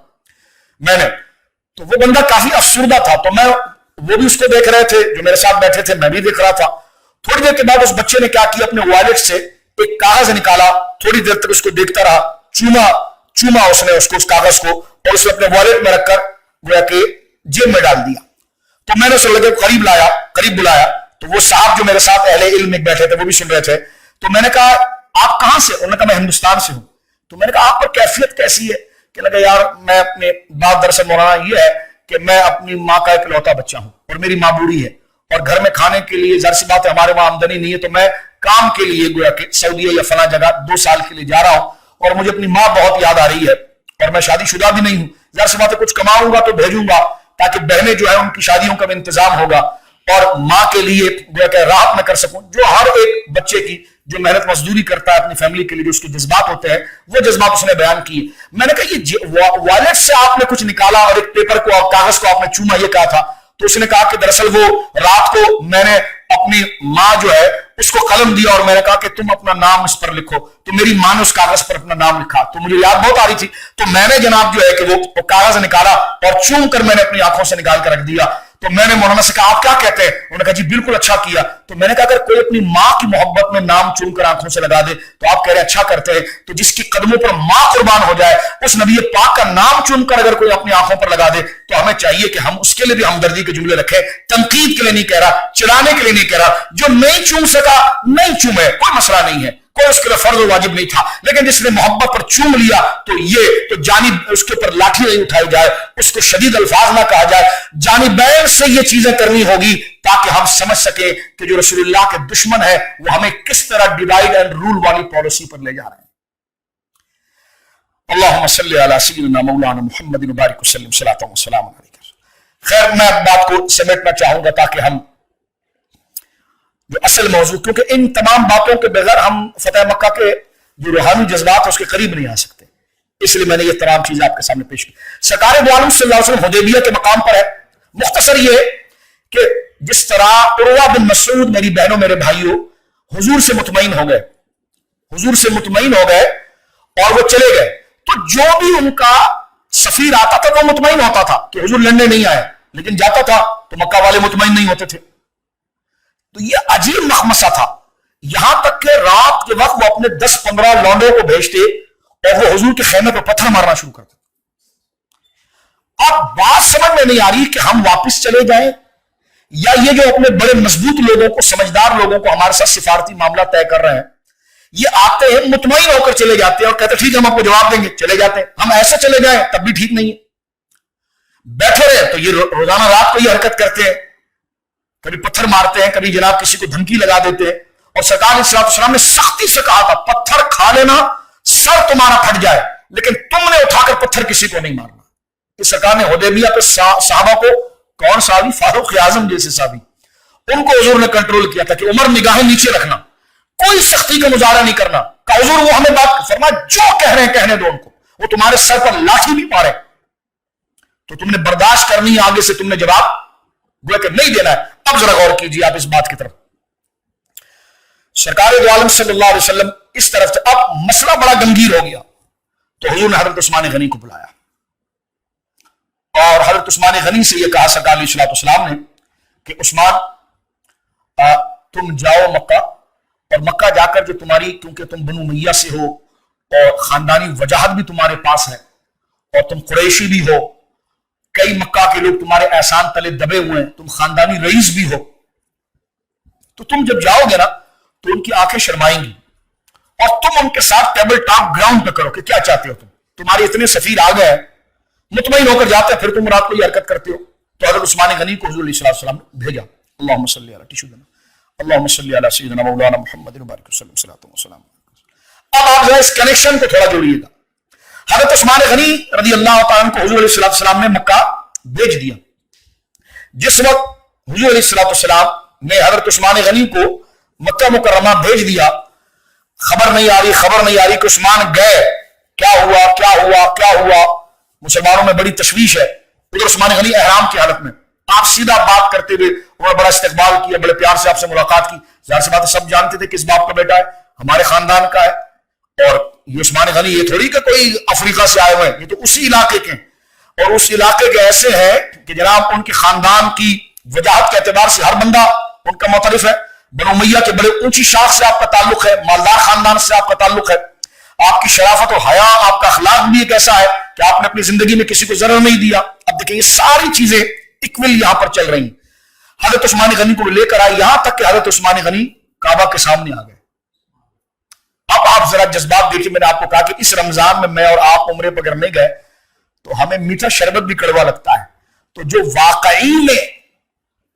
میں نے تو وہ بندہ کافی افسردہ تھا, تو میں وہ بھی اس کو دیکھ رہے تھے, جو میرے ساتھ بیٹھے تھے میں بھی دیکھ رہا تھا. تھوڑی دیر کے بعد اس بچے نے کیا کیا, اپنے والٹ سے ایک کاغذ نکالا, تھوڑی دیر تک اس کو دیکھتا رہا, چوما اس نے اس کاغذ کو, اور اس نے اپنے والٹ میں رکھ کر گویا کہ جیب میں ڈال دیا. تو میں نے اسے لگے قریب بلایا, تو وہ صاحب جو میرے ساتھ اہل علم میں بیٹھے تھے وہ بھی سن رہے تھے. تو میں نے کہا آپ کہاں سے؟ انہوں نے کہا میں ہندوستان سے ہوں. تو میں نے کہا آپ پر کیفیت کیسی ہے؟ کہ لگا یار میں اپنے بات دراصل مولانا یہ ہے کہ میں اپنی ماں کا اکلوتا بچہ ہوں, اور میری ماں بوڑھی ہے, اور گھر میں کھانے کے لیے ظاہر سی بات ہے ہمارے وہاں آمدنی نہیں ہے, تو میں کام کے لیے گویا کہ سعودیہ یا فلاں جگہ 2 سال کے لیے جا رہا ہوں, اور مجھے اپنی ماں بہت یاد آ رہی ہے, اور میں شادی شدہ بھی نہیں ہوں. ظاہر سی بات ہے کچھ کماؤں گا تو بھیجوں گا تاکہ بہنیں جو ہے ان کی شادیوں کا بھی انتظام ہوگا, اور ماں کے لیے گویا کہ راحت میں کر سکوں. جو ہر ایک بچے کی جو محنت مزدوری کرتا ہے اپنی فیملی کے لیے, جو اس کے جذبات ہوتے ہیں, وہ جذبات اس نے بیان کیے. میں نے کہا یہ والٹ سے آپ نے کچھ نکالا اور ایک پیپر کو اور کاغذ کو آپ نے چوما, یہ کہا تھا. تو اس نے کہا کہ دراصل وہ رات کو میں نے اپنی ماں جو ہے اس کو قلم دیا, اور میں نے کہا کہ تم اپنا نام اس پر لکھو. تو میری ماں نے اس کاغذ پر اپنا نام لکھا, تو مجھے یاد بہت آ رہی تھی. تو میں نے جناب جو ہے کہ وہ کاغذ نکالا اور چوم کر میں نے اپنی آنکھوں سے نکال کر رکھ دیا. تو میں نے مولانا سے کہا آپ کیا کہتے ہیں؟ انہوں نے کہا جی بالکل اچھا کیا. تو میں نے کہا اگر کوئی اپنی ماں کی محبت میں نام چوم کر آنکھوں سے لگا دے تو آپ کہہ رہے ہیں اچھا کرتے ہیں, تو جس کی قدموں پر ماں قربان ہو جائے اس نبی پاک کا نام چوم کر اگر کوئی اپنی آنکھوں پر لگا دے تو ہمیں چاہیے کہ ہم اس کے لیے بھی ہمدردی کے جملے رکھیں. تنقید کے لیے نہیں کہہ رہا, چلانے کے لیے نہیں کہہ رہا. جو نہیں چوم سکا نہیں چومے, کوئی مسئلہ نہیں ہے, کوئی اس کے لیے فرض و واجب نہیں تھا. لیکن جس نے محبت پر چوم لیا تو یہ تو جانب اس کے اوپر لاٹھی نہیں اٹھائی جائے, اس کو شدید الفاظ نہ کہا جائے. جانبین سے یہ چیزیں کرنی ہوگی تاکہ ہم سمجھ سکیں کہ جو رسول اللہ کے دشمن ہے وہ ہمیں کس طرح ڈیوائڈ اینڈ رول والی پالیسی پر لے جا رہے ہیں. اللہم صلی علی سیدنا مولانا محمد مبارک وسلم صلاۃ و سلام علیہ. خیر میں بات کو سمیٹنا چاہوں گا تاکہ ہم جو اصل موضوع, کیونکہ ان تمام باتوں کے بغیر ہم فتح مکہ کے جو روحانی جذبات ہیں اس کے قریب نہیں آ سکتے, اس لیے میں نے یہ تمام چیزیں آپ کے سامنے پیش کی. سرکار دو عالم صلی اللہ علیہ وسلم حدیبیہ کے مقام پر ہے. مختصر یہ کہ جس طرح عروہ بن مسعود میری بہنوں میرے بھائیوں حضور سے مطمئن ہو گئے اور وہ چلے گئے, تو جو بھی ان کا سفیر آتا تھا وہ مطمئن ہوتا تھا کہ حضور لڑنے نہیں آئے, لیکن جاتا تھا تو مکہ والے مطمئن نہیں ہوتے تھے. تو یہ عجیب مخمصہ تھا, یہاں تک کہ رات کے وقت وہ اپنے 10-15 لونڈوں کو بھیجتے اور وہ حضور کے خیمے پر پتھر مارنا شروع کرتے. اب بات سمجھ میں نہیں آ رہی کہ ہم واپس چلے جائیں یا یہ جو اپنے بڑے مضبوط لوگوں کو, سمجھدار لوگوں کو ہمارے ساتھ سفارتی معاملہ طے کر رہے ہیں, یہ آتے ہیں مطمئن ہو کر چلے جاتے ہیں اور کہتے ہیں ٹھیک ہے ہم آپ کو جواب دیں گے, چلے جاتے ہیں. ہم ایسے چلے جائیں تب بھی ٹھیک نہیں ہے. بیٹھے رہے تو یہ روزانہ رات کو یہ حرکت کرتے ہیں، کبھی پتھر مارتے ہیں، کبھی جناب کسی کو دھمکی لگا دیتے ہیں. اور سرکار علیہ السلام نے سختی سے کہا تھا پتھر کھا لینا سر تمہارا پھٹ جائے لیکن تم نے اٹھا کر پتھر کسی کو نہیں مارنا. اس سرکار نے حدیبیہ پہ صحابہ کو، کون صحابی؟ فاروق اعظم جیسے صحابی، ان کو حضور نے کنٹرول کیا تھا کہ عمر نگاہیں نیچے رکھنا، کوئی سختی کا مظاہرہ نہیں کرنا. کہ حضور وہ ہمیں بات فرمایا جو کہہ رہے ہیں کہنے دو ان کو، وہ تمہارے سر پر لاٹھی بھی مارے تو تم نے برداشت کرنی ہے، آگے سے تم نے جواب گویا کہ نہیں دینا ہے. اب ذرا غور کیجیے آپ اس بات کی طرف. سرکار دو عالم صلی اللہ علیہ وسلم اس طرف سے اب مسئلہ بڑا گمگیر ہو گیا تو حضور نے حضرت عثمان غنی کو بلایا اور حضرت عثمان غنی سے یہ کہا سرکار علیہ السلام نے کہ عثمان تم جاؤ مکہ، اور مکہ جا کر جو تمہاری، کیونکہ تم بنو امیہ سے ہو اور خاندانی وجاہت بھی تمہارے پاس ہے اور تم قریشی بھی ہو، کئی مکہ کے لوگ تمہارے احسان تلے دبے ہوئے ہیں، تم خاندانی رئیس بھی ہو، تو تم جب جاؤ گے نا تو ان کی آنکھیں شرمائیں گی اور تم ان کے ساتھ ٹیبل ٹاک گراؤنڈ پہ کرو کہ کیا چاہتے ہو تمہارے اتنے سفیر آ گئے ہیں، مطمئن ہو کر جاتے ہیں، پھر تم رات کو یہ حرکت کرتے ہو. تو حضرت عثمان غنی کو حضور علیہ السلام نے بھیجا. اللہم صلی علی ٹیشو دینا، اللہم صلی علی سیدنا مولانا محمد وبارک وسلم صلاۃ وسلام. اب آپ اس کنیکشن کو تھوڑا جوڑیے گا. حضرت عثمان غنی رضی اللہ تعالیٰ عنہ کو حضور علیہ السلام نے مکہ بھیج دیا. جس وقت حضور علیہ السلام نے حضرت عثمان غنی کو مکہ مکرمہ بھیج دیا، خبر نہیں آ رہی کہ عثمان گئے، کیا ہوا. مسلمانوں میں بڑی تشویش ہے. ادھر عثمان غنی احرام کی حالت میں، آپ سیدھا بات کرتے ہوئے انہوں نے بڑا استقبال کیا، بڑے پیار سے آپ سے ملاقات کی. ظاہر سی بات ہے سب جانتے تھے کس باپ کا بیٹا ہے، ہمارے خاندان کا ہے. اور یہ عثمان غنی یہ تھوڑی کہ کوئی افریقہ سے آئے ہوئے ہیں، یہ تو اسی علاقے کے ہیں اور اس علاقے کے ایسے ہیں کہ جناب ان کے خاندان کی وجاہت کے اعتبار سے ہر بندہ ان کا معترف ہے. بنو امیہ کے بڑے اونچی شاخ سے آپ کا تعلق ہے، مالدار خاندان سے آپ کا تعلق ہے، آپ کی شرافت و حیا، آپ کا اخلاق بھی ایک ایسا ہے کہ آپ نے اپنی زندگی میں کسی کو ضرر نہیں دیا. اب دیکھیں یہ ساری چیزیں اکول یہاں پر چل رہی ہیں. حضرت عثمان غنی کو لے کر آئے یہاں تک کہ حضرت عثمان غنی کعبہ کے سامنے آ گئے. اب آپ ذرا جذبات دیکھیے. میں نے آپ کو کہا کہ اس رمضان میں اور آپ عمرے پر اگر نہیں گئے تو ہمیں میٹھا شربت بھی کڑوا لگتا ہے. تو جو واقعی میں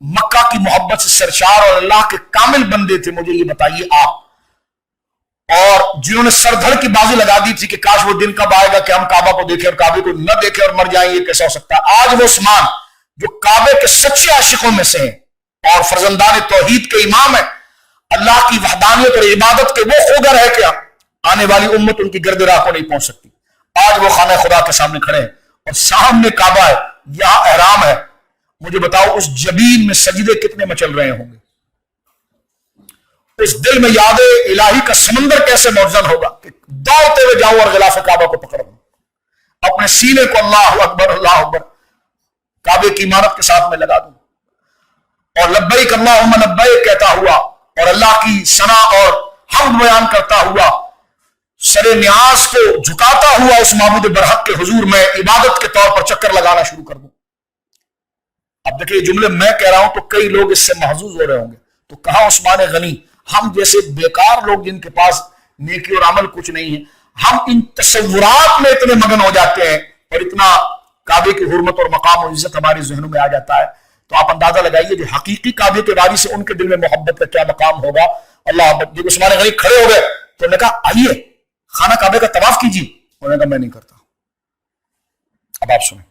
مکہ کی محبت سے سرشار اور اللہ کے کامل بندے تھے، مجھے یہ بتائیے آپ، اور جنہوں نے سر دھڑ کی بازی لگا دی تھی کہ کاش وہ دن کب آئے گا کہ ہم کعبہ کو دیکھیں اور کعبے کو نہ دیکھیں اور مر جائیں، یہ کیسا ہو سکتا ہے. آج وہ عثمان جو کعبے کے سچے عاشقوں میں سے ہیں اور فرزندان توحید کے امام ہیں، اللہ کی وحدانیت اور عبادت کے وہ خوگر ہے کیا آنے والی امت ان کی گرد راہ کو نہیں پہنچ سکتی. آج وہ خانہ خدا کے سامنے کھڑے ہیں اور سامنے کعبہ ہے، یہاں احرام ہے. مجھے بتاؤ اس جبین میں سجدے کتنے مچل رہے ہوں گے، اس دل میں یاد الہی کا سمندر کیسے موزن ہوگا کہ دوڑتے ہوئے جاؤں اور غلاف کعبہ کو پکڑ لوں، اپنے سینے کو اللہ اکبر اللہ اکبر کعبے کی عمارت کے ساتھ میں لگا دوں اور لبیک اللہم لبیک کہتا ہوا اور اللہ کی ثنا اور حمد بیان کرتا ہوا، سر نیاز کو جھکاتا ہوا اس معبود برحق کے حضور میں عبادت کے طور پر چکر لگانا شروع کر دوں. اب دیکھیں یہ جملے میں کہہ رہا ہوں تو کئی لوگ اس سے محظوظ ہو رہے ہوں گے. تو کہاں عثمان غنی، ہم جیسے بیکار لوگ جن کے پاس نیکی اور عمل کچھ نہیں ہے، ہم ان تصورات میں اتنے مگن ہو جاتے ہیں اور اتنا کعبے کی حرمت اور مقام اور عزت ہمارے ذہنوں میں آ جاتا ہے. تو آپ اندازہ لگائیے جو حقیقی کعبے کے وارث سے ان کے دل میں محبت کا کیا مقام ہوگا. اللہ جب عثمان غنی کھڑے ہو گئے تو انہوں نے کہا آئیے خانہ کعبے کا طواف کیجیے. انہوں نے کہا میں نہیں کرتا. اب آپ سنیں،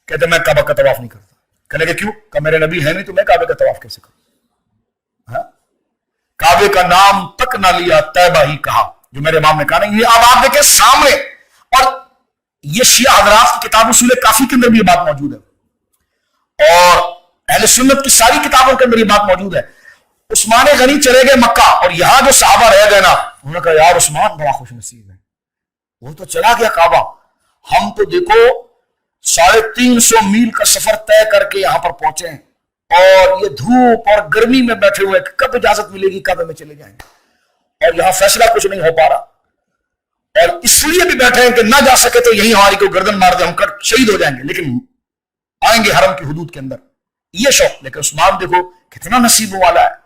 کہتے میں کعبہ کا طواف نہیں کرتا. کہنے کہ کیوں؟ کہ میرے نبی ہے نہیں تو میں کعبے کا طواف کیسے کروں؟ کعبے کا نام تک نہ لیا طیبہ ہی کہا، جو میرے امام نے کہا نہیں. یہ اب آپ دیکھیں سامنے، اور یہ شیعہ حضرات کی کتاب اصول کافی کے اندر بھی یہ بات موجود ہے اور اہل سنت کی ساری کتابوں کے اندر یہ بات موجود ہے. عثمان غنی چلے گئے مکہ اور یہاں جو صحابہ رہ گئے نا، انہوں نے کہا یار عثمان بڑا خوش نصیب ہے، وہ تو چلا گیا کعبہ، ہم تو دیکھو 350 میل کا سفر طے کر کے یہاں پر پہنچے ہیں اور یہ دھوپ اور گرمی میں بیٹھے ہوئے کب اجازت ملے گی کعبے میں چلے جائیں گے، اور یہاں فیصلہ کچھ نہیں ہو پا رہا، اور اس لیے بھی بیٹھے ہیں کہ نہ جا سکے تو یہی ہماری کو گردن مار دے، ہم شہید ہو جائیں گے، لیکن آئیں گے حرم کی حدود کے اندر. یہ شوق. لیکن عثمان دیکھو کتنا نصیبوں والا ہے.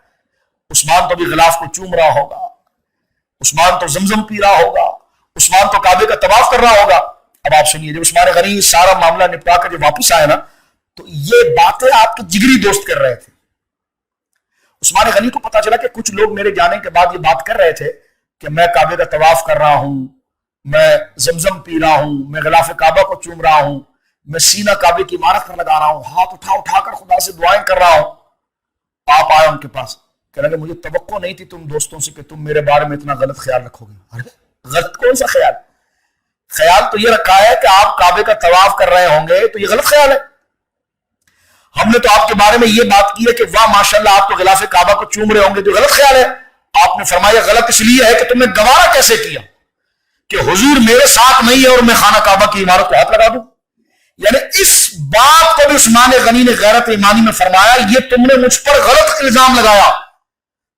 عثمان تو بھی غلاف کو چوم رہا ہوگا، عثمان تو زمزم پی رہا ہوگا، عثمان تو کعبے کا طواف کر رہا ہوگا. اب آپ سنیے، جب عثمان غنی سارا معاملہ نپٹا کر جب واپس آئے نا تو یہ باتیں آپ کے جگری دوست کر رہے تھے. عثمان غنی کو پتا چلا کہ کچھ لوگ میرے جانے کے بعد یہ بات کر رہے تھے کہ میں کعبے کا طواف کر رہا ہوں، میں زمزم پی رہا ہوں، میں غلاف کعبہ کو چوم رہا ہوں، میں سینہ کعبے کی عمارت پر لگا رہا ہوں، ہاتھ اٹھا اٹھا کر خدا سے دعائیں کر رہا ہوں. آپ آئے ان کے پاس، کہہ رہے کہ مجھے توقع نہیں تھی تم دوستوں سے کہ تم میرے بارے میں اتنا غلط خیال رکھو گے. ارے غلط کون سا خیال؟ خیال تو یہ رکھا ہے کہ آپ کعبے کا طواف کر رہے ہوں گے تو یہ غلط خیال ہے. ہم نے تو آپ کے بارے میں یہ بات کی ہے کہ واہ ماشاءاللہ آپ تو غلاف کعبہ کو چوم رہے ہوں گے، جو غلط خیال ہے. آپ نے فرمایا غلط اس لیے ہے کہ تم نے گوارا کیسے کیا کہ حضور میرے ساتھ نہیں ہے اور میں خانہ کعبہ کی عمارت کو ہاتھ لگا دوں. یعنی اس بات کو بھی عثمان غنی نے غیرت ایمانی میں فرمایا، یہ تم نے مجھ پر غلط الزام لگایا.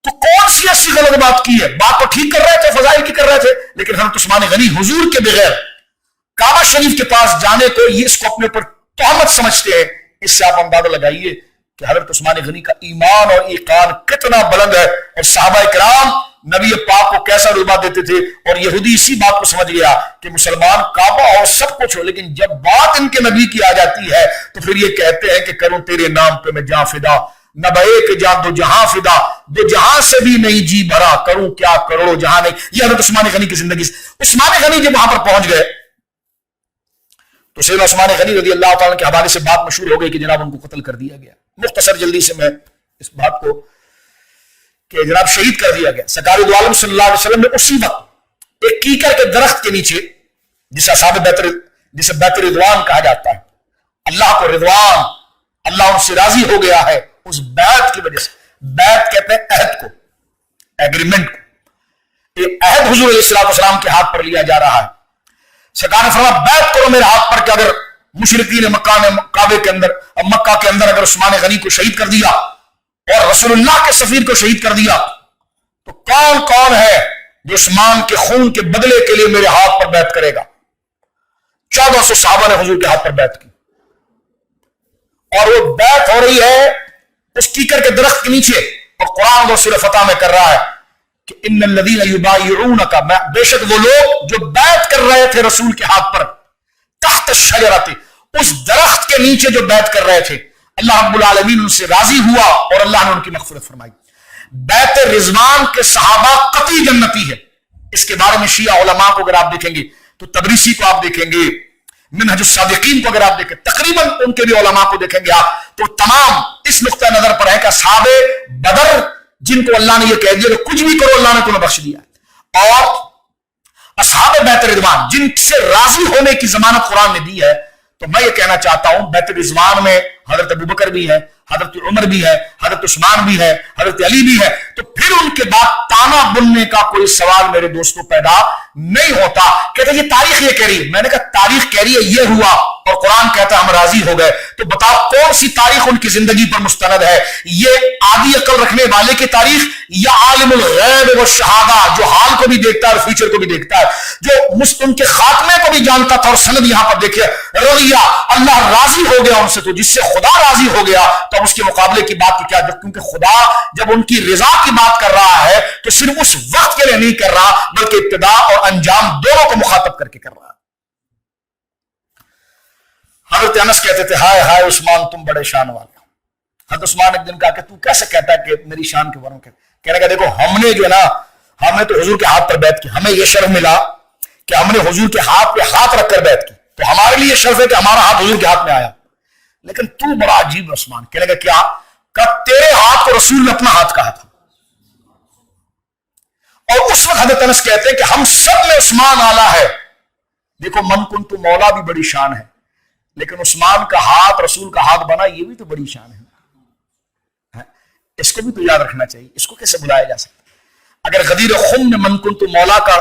تو کون سی ایسی غلط بات کی ہے؟ بات تو ٹھیک کر رہے تھے، فضائل کی کر رہے تھے، لیکن حضرت عثمان غنی حضور کے بغیر کعبہ شریف کے پاس جانے کو یہ اس کو اپنے اوپر تہمت سمجھتے ہیں. اس سے آپ اندازہ لگائیے کہ حضرت عثمان غنی کا ایمان اور ایقان کتنا بلند ہے، اور صحابہ کرام نبی پاک کو کیسا رتبہ دیتے تھے. اور یہودی اسی بات کو سمجھ گیا کہ مسلمان کعبہ اور سب کچھ ہو، لیکن جب بات ان کے نبی کی آ جاتی ہے تو پھر یہ کہتے ہیں کہ کروں تیرے نام پہ میں جاں فدا، نہ بے کہ جاں دو جہاں فدا، دو جہاں سے بھی نہیں جی بھرا، کروں کیا کروڑوں جہاں نہیں. یہ حضرت عثمان غنی کی زندگی. عثمان غنی جب وہاں پر پہنچ گئے تو سیدنا عثمان غنی رضی اللہ تعالیٰ کے حوالے سے بات مشہور ہو گئی کہ جناب ان کو قتل کر دیا گیا. مختصر جلدی سے میں اس بات کو کہ جناب شہید کر دیا گیا. سرکار دو عالم صلی اللہ علیہ وسلم نے اسی وقت ایک کیکر کے درخت کے نیچے، جسے بیت رضوان کہا جاتا ہے، اللہ کو رضوان، اللہ ان سے راضی ہو گیا ہے اس بیعت کی وجہ سے. بیعت کہتے ہیں عہد کو، ایگریمنٹ کو. یہ عہد حضور علیہ الصلوۃ والسلام کے ہاتھ پر لیا جا رہا ہے. سرکار نے فرمایا بیعت کرو میرے ہاتھ پر کہ اگر مشرکین مکہ نے مکہ کے اندر اگر عثمان غنی کو شہید کر دیا اور رسول اللہ کے سفیر کو شہید کر دیا تو کون کون ہے جو عثمان کے خون کے بدلے کے لیے میرے ہاتھ پر بیعت کرے گا. 1400 صحابہ نے حضور کے ہاتھ پر بیعت کی، اور وہ بیعت ہو رہی ہے اس کیکر کے درخت کے نیچے. اور قرآن سورہ فتح میں کر رہا ہے کہ ان الذین یبایعونک، بے شک وہ لوگ جو بیعت کر رہے تھے رسول کے ہاتھ پر، تحت الشجرۃ، اس درخت کے نیچے جو بیعت کر رہے تھے، اللہ رب العالمین ان سے راضی ہوا اور اللہ نے ان کی مغفرت فرمائی. بیعت رضوان کے صحابہ قطعی جنتی ہے. اس کے بارے میں شیعہ علماء کو اگر آپ دیکھیں گے تو تبریسی کو آپ دیکھیں گے، منہج الصادقین کو اگر آپ دیکھیں، تقریباً ان کے بھی علماء کو دیکھیں گے آپ تو تمام اس نقطہ نظر پر ہے کہ اصحاب بدر جن کو اللہ نے یہ کہہ دیا کہ کچھ بھی کرو اللہ نے تمہیں بخش دیا، اور اصحاب بیعت رضوان جن سے راضی ہونے کی ضمانت قرآن نے دی ہے. تو میں یہ کہنا چاہتا ہوں بیعت رضوان میں حضرت ابوبکر بھی ہے، حضرت عمر بھی ہے، حضرت عثمان بھی ہے، حضرت علی بھی ہے. تو پھر ان کے بعد تانا بننے کا کوئی سوال میرے دوستوں پیدا نہیں ہوتا. کہتے یہ تاریخ یہ کہہ رہی ہے. میں نے کہا تاریخ کہہ رہی ہے یہ ہوا اور قرآن کہتا ہے ہم راضی ہو گئے. تو بتاؤ کون سی تاریخ ان کی زندگی پر مستند ہے؟ یہ آدھی عقل رکھنے والے کی تاریخ یا عالم الغیب و شہادہ جو حال کو بھی دیکھتا ہے اور فیوچر کو بھی دیکھتا ہے، جو ان کے خاتمے کو بھی جانتا تھا. اور سند یہاں پر دیکھیے، رضیہ، اللہ راضی ہو گیا ان سے. تو جس سے خدا راضی ہو گیا تو اس کے مقابلے کی بات کیا؟ کیونکہ خدا جب ان کی رضا کی بات کر رہا ہے تو صرف اس وقت کے لیے نہیں کر رہا بلکہ ابتدا اور انجام دونوں کو مخاطب کر کے کر رہا ہے. حضرت انس کہتے تھے ہائے ہائے عثمان تم بڑے شان والے. حضرت عثمان ایک دن کہا کہ تو کیسے کہتا ہے کہ میری شان کے بارے میں؟ کہنے کا دیکھو ہم نے جو ہے نا، ہم نے تو حضور کے ہاتھ پر بیعت کی، ہمیں یہ شرف ملا کہ ہم نے حضور کے ہاتھ پہ ہاتھ رکھ کر بیعت کی، تو ہمارے لیے شرف ہے کہ ہمارا ہاتھ حضور کے ہاتھ میں آیا. لیکن تو بڑا عجیب عثمان. کہنے کا کیا؟ کہ تیرے ہاتھ کو رسول نے اپنا ہاتھ کہا تھا. اور اس وقت حضرت انس کہتے ہیں کہ ہم سب میں عثمان اعلیٰ ہے. دیکھو من کن تو مولا بھی بڑی شان ہے، لیکن عثمان کا ہاتھ رسول کا ہاتھ بنا یہ بھی تو بڑی شان ہے. اس کو بھی تو یاد رکھنا چاہیے. اس کو کیسے بلایا جا سکتا؟ اگر غدیر خم میں من کن تو مولا کا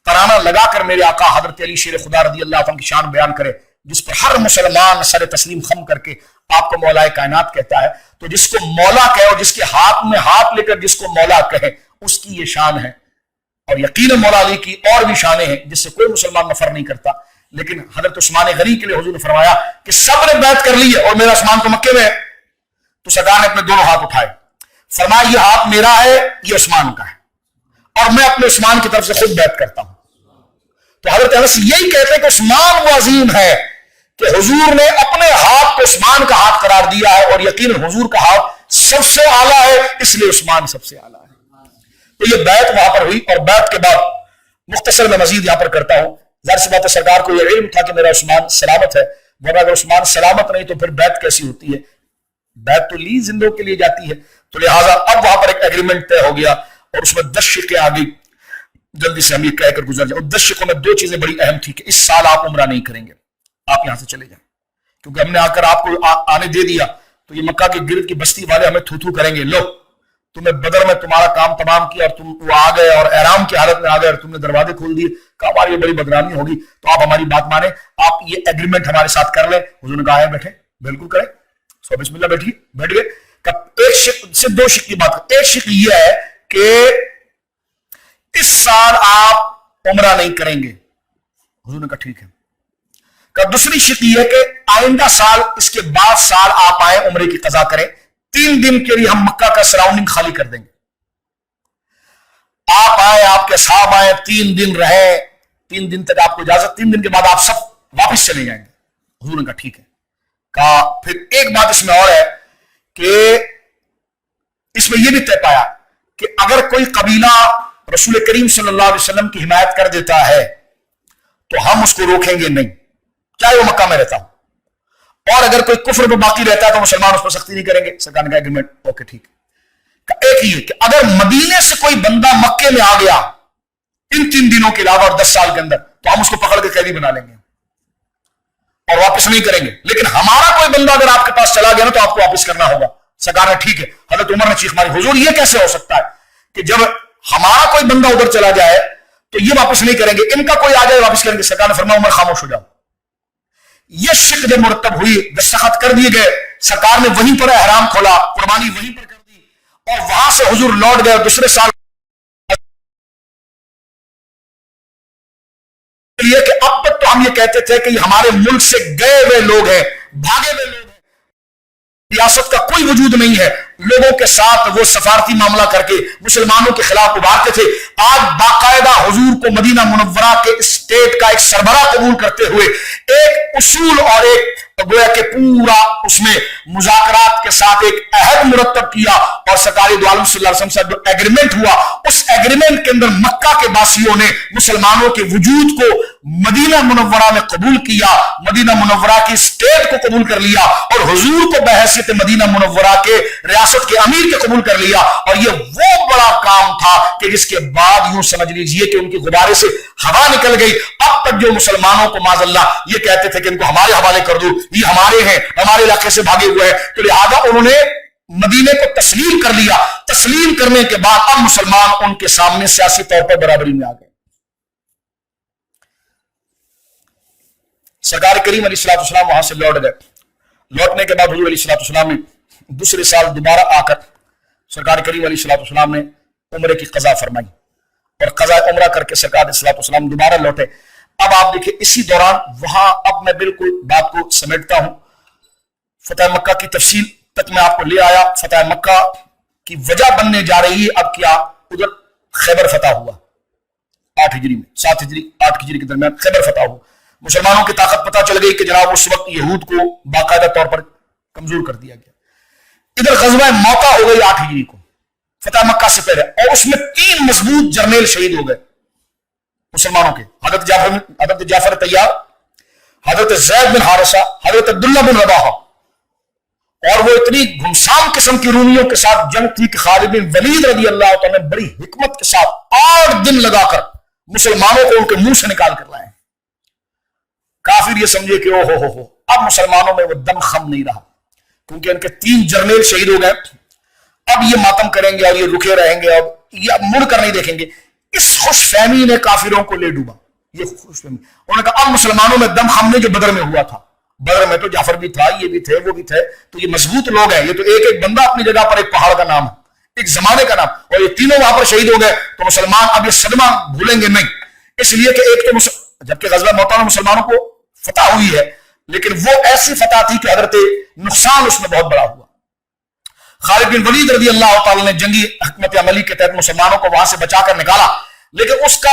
ترانہ لگا کر میرے آقا حضرت علی شیر خدا رضی اللہ عنہ کی شان بیان کرے، جس پر ہر مسلمان سر تسلیم خم کر کے آپ کو مولا کائنات کہتا ہے، تو جس کو مولا کہے اور جس کے ہاتھ میں ہاتھ لے کر جس کو مولا کہے اس کی یہ شان ہے. اور یقین مولا علی کی اور بھی شانیں ہیں جس سے کوئی مسلمان نفر نہیں کرتا. لیکن حضرت عثمان غنی کے لیے حضور نے فرمایا کہ سب نے بیعت کر لی ہے اور میرا عثمان تو مکے میں ہے. تو سرکار نے اپنے دونوں ہاتھ اٹھائے، فرمایا یہ ہاتھ میرا ہے، یہ عثمان کا ہے، اور میں اپنے عثمان کی طرف سے خود بیعت کرتا ہوں. تو حضرت انس یہی کہتے ہیں کہ عثمان وہ عظیم ہے کہ حضور نے اپنے ہاتھ کو عثمان کا ہاتھ قرار دیا ہے، اور یقیناً حضور کا ہاتھ سب سے اعلیٰ ہے، اس لیے عثمان سب سے اعلیٰ ہے۔ تو یہ بیعت وہاں پر ہوئی، اور بیعت کے بعد مختصر میں مزید یہاں پر کرتا ہوں، ظاہر سی بات ہے سرکار کو یہ علم تھا کہ میرا عثمان سلامت ہے، ورنہ اگر عثمان سلامت نہیں تو پھر بیعت کیسی ہوتی ہے؟ بیعت تو لی زندوں کے لیے جاتی ہے۔ تو لہٰذا اب وہاں پر ایک ایگریمنٹ طے ہو گیا، اور اس میں 10 شقیں آ گئی۔ جلدی سے ہم یہ کہہ کر گزر جائیں، اور 10 شقوں میں 2 چیزیں بڑی اہم تھی کہ اس سال آپ عمرہ نہیں کریں گے، آپ یہاں سے چلے جائیں، کیونکہ ہم نے آ کر آپ کو آنے دے دیا تو یہ مکہ کے گرد کی بستی والے ہمیں تھو تھو کریں گے، لو تمہیں بدر میں تمہارا کام تمام کیا اور تم وہ آ گئے اور احرام کی حالت میں آ گئے اور تم نے دروازے کھول دیے، کہا ہماری یہ بڑی بدنامی ہوگی، تو آپ ہماری بات مانیں، آپ یہ ایگریمنٹ ہمارے ساتھ کر لیں۔ حضور نے کہا ہے بیٹھے، بالکل کریں، سو بسم اللہ بیٹھیے، بیٹھ گئے۔ ایک شق سے 2 شق کی بات، ایک شق یہ ہے کہ اس سال آپ عمرہ نہیں کریں گے، حضور نے کہا ٹھیک ہے۔ کہ دوسری شق یہ ہے کہ آئندہ سال، اس کے بعد سال آپ آئیں عمرے کی قضا کریں، 3 دن کے لیے ہم مکہ کا سراؤنڈنگ خالی کر دیں گے، آپ آئیں، آپ کے صاحب آئیں، 3 دن رہیں، 3 دن تک آپ کو اجازت، 3 دن کے بعد آپ سب واپس چلے جائیں گے۔ حضور نے کہا ٹھیک ہے۔ کہا پھر ایک بات اس میں اور ہے کہ اس میں یہ بھی طے پایا کہ اگر کوئی قبیلہ رسول کریم صلی اللہ علیہ وسلم کی حمایت کر دیتا ہے تو ہم اس کو روکیں گے نہیں، چاہے وہ مکہ میں رہتا ہو، اور اگر کوئی کفر پہ باقی رہتا ہے تو مسلمان اس پر سختی نہیں کریں گے۔ سرکار نے کہا ایگریمنٹ اوکے ٹھیک ہے۔ ایک ہی ہے کہ اگر مدینے سے کوئی بندہ مکے میں آ گیا ان 3 دنوں کے علاوہ اور 10 سال کے اندر، تو ہم اس کو پکڑ کے قیدی بنا لیں گے اور واپس نہیں کریں گے، لیکن ہمارا کوئی بندہ اگر آپ کے پاس چلا گیا نا تو آپ کو واپس کرنا ہوگا۔ سرکار نے ٹھیک ہے۔ حضرت عمر نے چیخ ماری، حضور یہ کیسے ہو سکتا ہے کہ جب ہمارا کوئی بندہ ادھر چلا جائے تو یہ واپس نہیں کریں گے، ان کا کوئی آ جائے واپس کریں گے؟ سرکار نے فرمایا عمر خاموش ہو جاؤ۔ یہ شق جب مرتب ہوئی، دستخط کر دیے گئے، سرکار نے وہیں پر احرام کھولا، قربانی وہیں پر کر دی، اور وہاں سے حضور لوٹ گئے، اور دوسرے سال کہ اب تک تو ہم یہ کہتے تھے کہ یہ ہمارے ملک سے گئے ہوئے لوگ ہیں، بھاگے ہوئے لوگ ہیں، ریاست کا کوئی وجود نہیں ہے، لوگوں کے ساتھ وہ سفارتی معاملہ کر کے مسلمانوں کے خلاف ابھارتے تھے۔ آج باقاعدہ حضور کو مدینہ منورہ کے اسٹیٹ کا ایک سربراہ قبول کرتے ہوئے ایک اصول اور ایک گویا کہ پورا اس میں مذاکرات کے ساتھ ایک عہد مرتب کیا، اور سرکار دو عالم صلی اللہ علیہ وسلم سے جو ایگریمنٹ ہوا، اس ایگریمنٹ کے اندر مکہ کے باسیوں نے مسلمانوں کے وجود کو مدینہ منورہ میں قبول کیا، مدینہ منورہ کی اسٹیٹ کو قبول کر لیا، اور حضور کو بحیثیت مدینہ منورہ کے ریاست کے امیر کے قبول کر لیا۔ اور یہ وہ بڑا کام تھا کہ جس کے بعد یوں سمجھ لیجئے کہ ان کی غبارے سے ہوا نکل گئی۔ اب تک جو مسلمانوں کو معاذ اللہ یہ کہتے تھے کہ ان کو ہمارے حوالے کر دو، یہ ہمارے ہیں، ہمارے علاقے سے بھاگے ہوئے ہیں، تو لہذا انہوں نے مدینے کو تسلیم کر لیا۔ تسلیم کرنے کے بعد اب مسلمان ان کے سامنے سیاسی طور پر برابری میں آ گئے۔ سرکار کریم علیہ الصلوۃ والسلام وہاں سے لوٹ گئے۔ لوٹنے کے بعد حضور علیہ الصلوۃ والسلام نے دوسرے سال دوبارہ آ کر سرکار کریم علیہ الصلوۃ والسلام نے عمرے کی قضا فرمائی، اور قضا عمرہ کر کے سرکار علیہ الصلوۃ والسلام دوبارہ لوٹے۔ اب آپ دیکھیں اسی دوران وہاں، اب میں بالکل بات کو سمیٹتا ہوں، فتح مکہ کی تفصیل تک میں آپ کو لے آیا۔ فتح مکہ کی وجہ بننے جا رہی ہے اب کیا، ادھر خیبر فتح ہوا 8 ہجری میں، 7 ہجری 8 ہجری کے درمیان خیبر فتح ہوا۔ مسلمانوں کی طاقت پتہ چل گئی کہ جناب اس وقت یہود کو باقاعدہ طور پر کمزور کر دیا گیا۔ ادھر غزوہ موقع ہو گئی 8 ہجری کو، فتح مکہ سے پہلے، اور اس میں 3 مضبوط جرنیل شہید ہو گئے مسلمانوں کے، حضرت جعفر طیار، حضرت زید بن حارثہ، حضرت عبداللہ بن رواحہ۔ اور وہ اتنی گھمسان قسم کی رومیوں کے ساتھ جنگ تھی کہ خالد بن ولید رضی اللہ تعالیٰ نے بڑی حکمت کے ساتھ 8 دن لگا کر مسلمانوں کو ان کے منہ سے نکال کر لائے۔ کافر یہ سمجھے کہ او ہو اب مسلمانوں میں وہ دم خم نہیں رہا، کیونکہ ان کے 3 جرنیل شہید ہو گئے، اب یہ ماتم کریں گے اور یہ رکے رہیں گے، اب یہ مڑ کر نہیں دیکھیں گے۔ اس خوش فہمی نے کافروں کو لے ڈوبا، یہ خوش فہمی، انہوں نے کہا اب مسلمانوں میں دم خم نہیں جو بدر میں ہوا تھا، بدر میں تو جعفر بھی تھا، یہ بھی تھے، وہ بھی تھے، تو یہ مضبوط لوگ ہیں، یہ تو ایک ایک بندہ اپنی جگہ پر ایک پہاڑ کا نام ہے، ایک زمانے کا نام، اور یہ تینوں وہاں پر شہید ہو گئے، تو مسلمان اب یہ صدمہ بھولیں گے نہیں۔ اس لیے کہ ایک تو جبکہ غزوہ موطا میں مسلمانوں کو فتح ہوئی ہے، لیکن وہ ایسی فتح تھی کہ حضرت نقصان اس میں بہت بڑا ہوا۔ خالد بن ولید رضی اللہ تعالیٰ نے جنگی حکمت عملی کے تحت مسلمانوں کو وہاں سے بچا کر نکالا، لیکن اس کا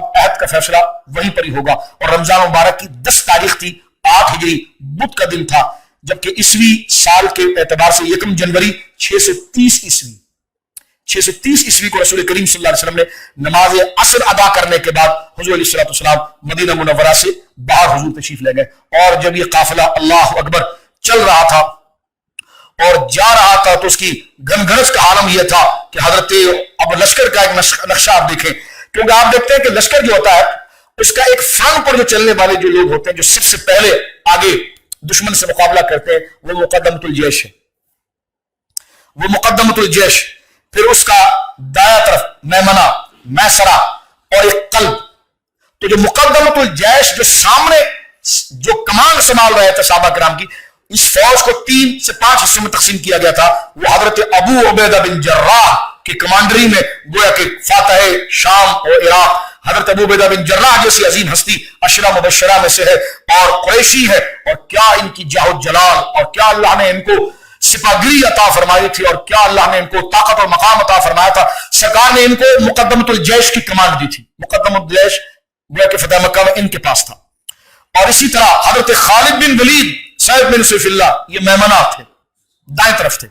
اب عہد کا فیصلہ وہیں پر ہی ہوگا. اور رمضان مبارک کی 10 تاریخ تھی، 8 ہجری بدھ کا دن تھا، جبکہ عیسوی سال کے اعتبار سے 1 جنوری 630 عیسوی کو رسول کریم صلی اللہ علیہ وسلم نے نماز عصر ادا کرنے کے بعد حضور علیہ السلام مدینہ منورہ سے باہر حضور تشریف لے گئے. اور جب یہ قافلہ اللہ اکبر چل رہا تھا اور جا رہا تھا تو اس کی گنگرج کا عالم یہ تھا کہ حضرت اب لشکر کا ایک نقشہ آپ دیکھیں، کیونکہ آپ دیکھتے ہیں کہ لشکر جو ہوتا ہے اس کا ایک فرنٹ پر جو چلنے والے جو لوگ ہوتے ہیں جو سب سے پہلے آگے دشمن سے مقابلہ کرتے ہیں وہ مقدمۃ الجیش ہے، وہ مقدمۃ الجیش. پھر اس کا دایاں طرف میمنہ، میسرہ اور ایک قلب. تو جو مقدمۃ الجیش جو سامنے جو کمان سنبھال رہے تھے صحابہ کرام کی، اس فوج کو 3 سے 5 حصوں میں تقسیم کیا گیا تھا. وہ حضرت ابو عبیدہ بن جراح کی کمانڈری میں گویا کہ فاتح شام اور عراق حضرت ابو عبیدہ بن جراح جیسی عظیم ہستی عشرہ مبشرہ میں سے ہے اور قریشی ہے. اور کیا ان کی جاہ و جلال، اور کیا اللہ نے ان کو سپاہگری عطا فرمائی تھی، اور کیا اللہ نے ان کو طاقت اور مقام عطا فرمایا تھا. سرکار نے ان کو مقدمۃ الجیش کی کمانڈ دی تھی. مقدمۃ الجیش گویا کہ فتح مکہ میں ان کے پاس تھا. اور اسی طرح حضرت خالد بن ولید سعید بن سیف اللہ یہ میمنہ تھے، دائیں طرف تھے.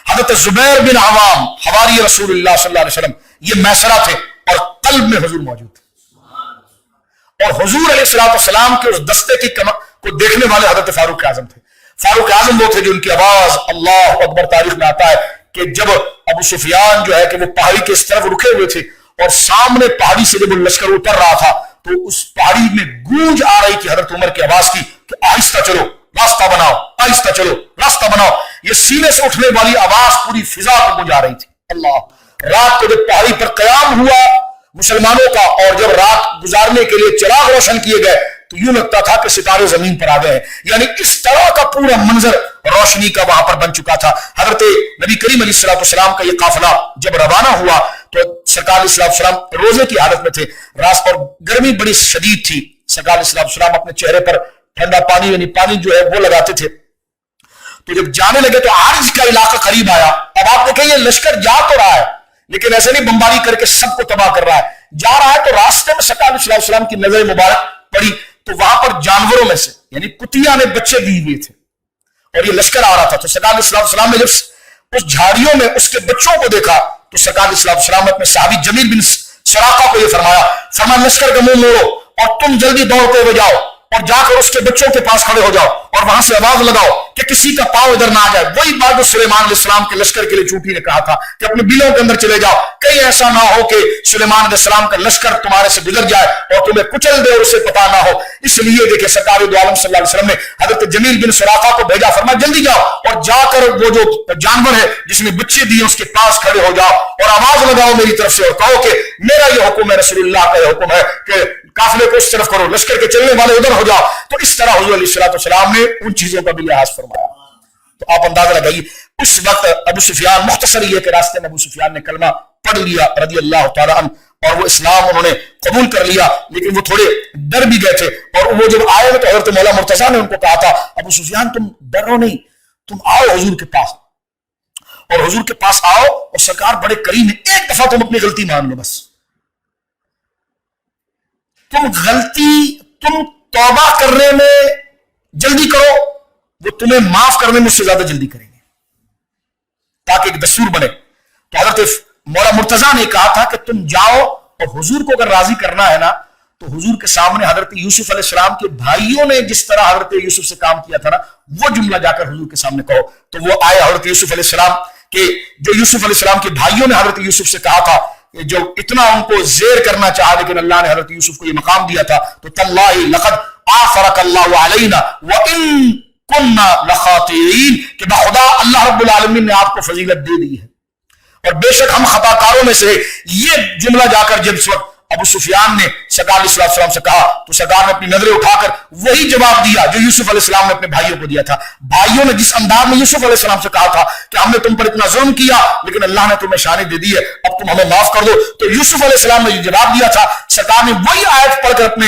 حضرت زبیر بن عوام حواری رسول اللہ صلی اللہ علیہ وسلم یہ میسرہ تھے اور قلب میں حضور موجود تھے. اور حضور علیہ السلام کے اس دستے کو دیکھنے والے حضرت فاروق اعظم تھے. فاروق اعظم وہ تھے جو ان کی آواز اللہ اکبر تاریخ میں آتا ہے کہ جب ابو سفیان جو ہے کہ وہ پہاڑی کے اس طرف رکے ہوئے تھے اور سامنے پہاڑی سے جب وہ لشکر اتر رہا تھا تو اس پہاڑی میں گونج آ رہی تھی حضرت عمر کی آواز کی کہ آہستہ چلو، راستہ بناؤ، آہستہ چلو، راستہ بناؤ. یہ سینے سے اٹھنے والی آواز پوری فضا کو گونج آ رہی تھی. اللہ رات کو جب پہاڑی پر قیام ہوا مسلمانوں کا اور جب رات گزارنے کے لیے چراغ روشن کیے گئے تو یوں لگتا تھا کہ ستارے زمین پر آ گئے ہیں. یعنی اس طرح کا پورا منظر روشنی کا وہاں پر بن چکا تھا. حضرت نبی کریم علیہ السلام کا یہ قافلہ جب روانہ ہوا تو سرکار علیہ السلام روزے کی حالت میں تھے، راست اور گرمی بڑی شدید تھی. سرکار علیہ السلام اپنے چہرے پر ٹھنڈا پانی یعنی پانی جو ہے وہ لگاتے تھے. تو جب جانے لگے تو عارض کا علاقہ قریب آیا. اب آپ دیکھیں یہ لشکر جا تو رہا ہے لیکن ایسے نہیں بمباری کر کے سب کو تباہ کر رہا ہے. جا رہا ہے تو راستے میں سرکار علیہ السلام کی نظر مبارک پڑی تو وہاں پر جانوروں میں سے یعنی کتیاں نے بچے دیے ہوئے تھے اور یہ لشکر آ رہا تھا. تو سرکار علیہ السلام نے جب اس جھاڑیوں میں اس کے بچوں کو دیکھا تو سرکار علیہ السلام نے اپنے صحابی جمیل بن سراقہ کو یہ فرمایا لشکر کا منہ موڑو اور تم جلدی دوڑتے ہوئے جاؤ اور جا کر اس کے بچوں کے پاس کھڑے ہو جاؤ اور وہاں سے آواز لگاؤ کہ کسی کا پاؤں ادھر نہ آ جائے. وہی بات جو سلیمان علیہ السلام کے لشکر کے لیے چونٹی نے کہا تھا کہ اپنے بلوں کے اندر چلے جاؤ، کہیں ایسا نہ ہو کہ سلیمان علیہ السلام کا لشکر تمہارے سے گزر جائے اور تمہیں کچل دے اور اسے پتا نہ ہو. اس لیے دیکھیں سرکار دو عالم صلی اللہ علیہ وسلم نے حضرت جمیل بن سراقہ کو بھیجا، فرمایا جلدی جاؤ اور جا کر وہ جو جانور ہے جس نے بچے دیے اس کے پاس کھڑے ہو جاؤ اور آواز لگاؤ میری طرف سے اور کہو کہ میرا یہ حکم ہے، رسول اللہ کا یہ حکم ہے کہ قافلے کو اس طرف کرو، لشکر کے چلنے والے ادھر ہو جاؤ. تو اس طرح حضور علیہ السلام نے ان چیزوں کا بھی لحاظ فرمایا. تو آپ اندازہ لگائیے اس وقت ابو سفیان، مختصر یہ کہ راستے میں ابو سفیان نے کلمہ پڑھ لیا رضی اللہ تعالیٰ عنہ اور وہ اسلام انہوں نے قبول کر لیا، لیکن وہ تھوڑے ڈر بھی گئے تھے. اور وہ جب آئے تو حضرت مولا مرتضیٰ نے ان کو کہا تھا ابو سفیان تم ڈرو نہیں، تم آؤ حضور کے پاس اور حضور کے پاس آؤ اور سرکار بڑے کریم ہیں، ایک دفعہ تم اپنی غلطی مان لو، بس تم توبہ کرنے میں جلدی کرو، وہ تمہیں معاف کرنے میں اس سے زیادہ جلدی کریں گے تاکہ ایک دستور بنے. تو حضرت مولا مرتضیٰ نے کہا تھا کہ تم جاؤ اور حضور کو اگر راضی کرنا ہے نا تو حضور کے سامنے حضرت یوسف علیہ السلام کے بھائیوں نے جس طرح حضرت یوسف سے کام کیا تھا نا وہ جملہ جا کر حضور کے سامنے کہو. تو وہ آئے حضرت یوسف علیہ السلام کے جو یوسف علیہ السلام کے بھائیوں نے حضرت یوسف سے کہا تھا جو اتنا ان کو زیر کرنا چاہا لیکن اللہ نے حضرت یوسف کو یہ مقام دیا تھا. تو تاللہ لقد آثرک اللہ علینا وان کننا لخاطئین کہ بخدا اللہ رب العالمین نے آپ کو فضیلت دے دی ہے اور بے شک ہم خطا کاروں میں سے. یہ جملہ جا کر جب اس وقت ابو سفیان نے سرکار علیہ السلام سے کہا تو سرکار نے اپنی نظریں اٹھا کر وہی جواب دیا جو یوسف علیہ السلام نے اپنے بھائیوں کو دیا تھا. بھائیوں نے جس انداز میں یوسف علیہ السلام سے کہا تھا کہ ہم نے تم پر اتنا ظلم کیا لیکن اللہ نے تمہیں شانی دے دی ہے، اب تم ہمیں معاف کر دو، تو یوسف علیہ السلام نے یہ جواب دیا تھا. سرکار نے وہی آیت پڑھ کر اپنے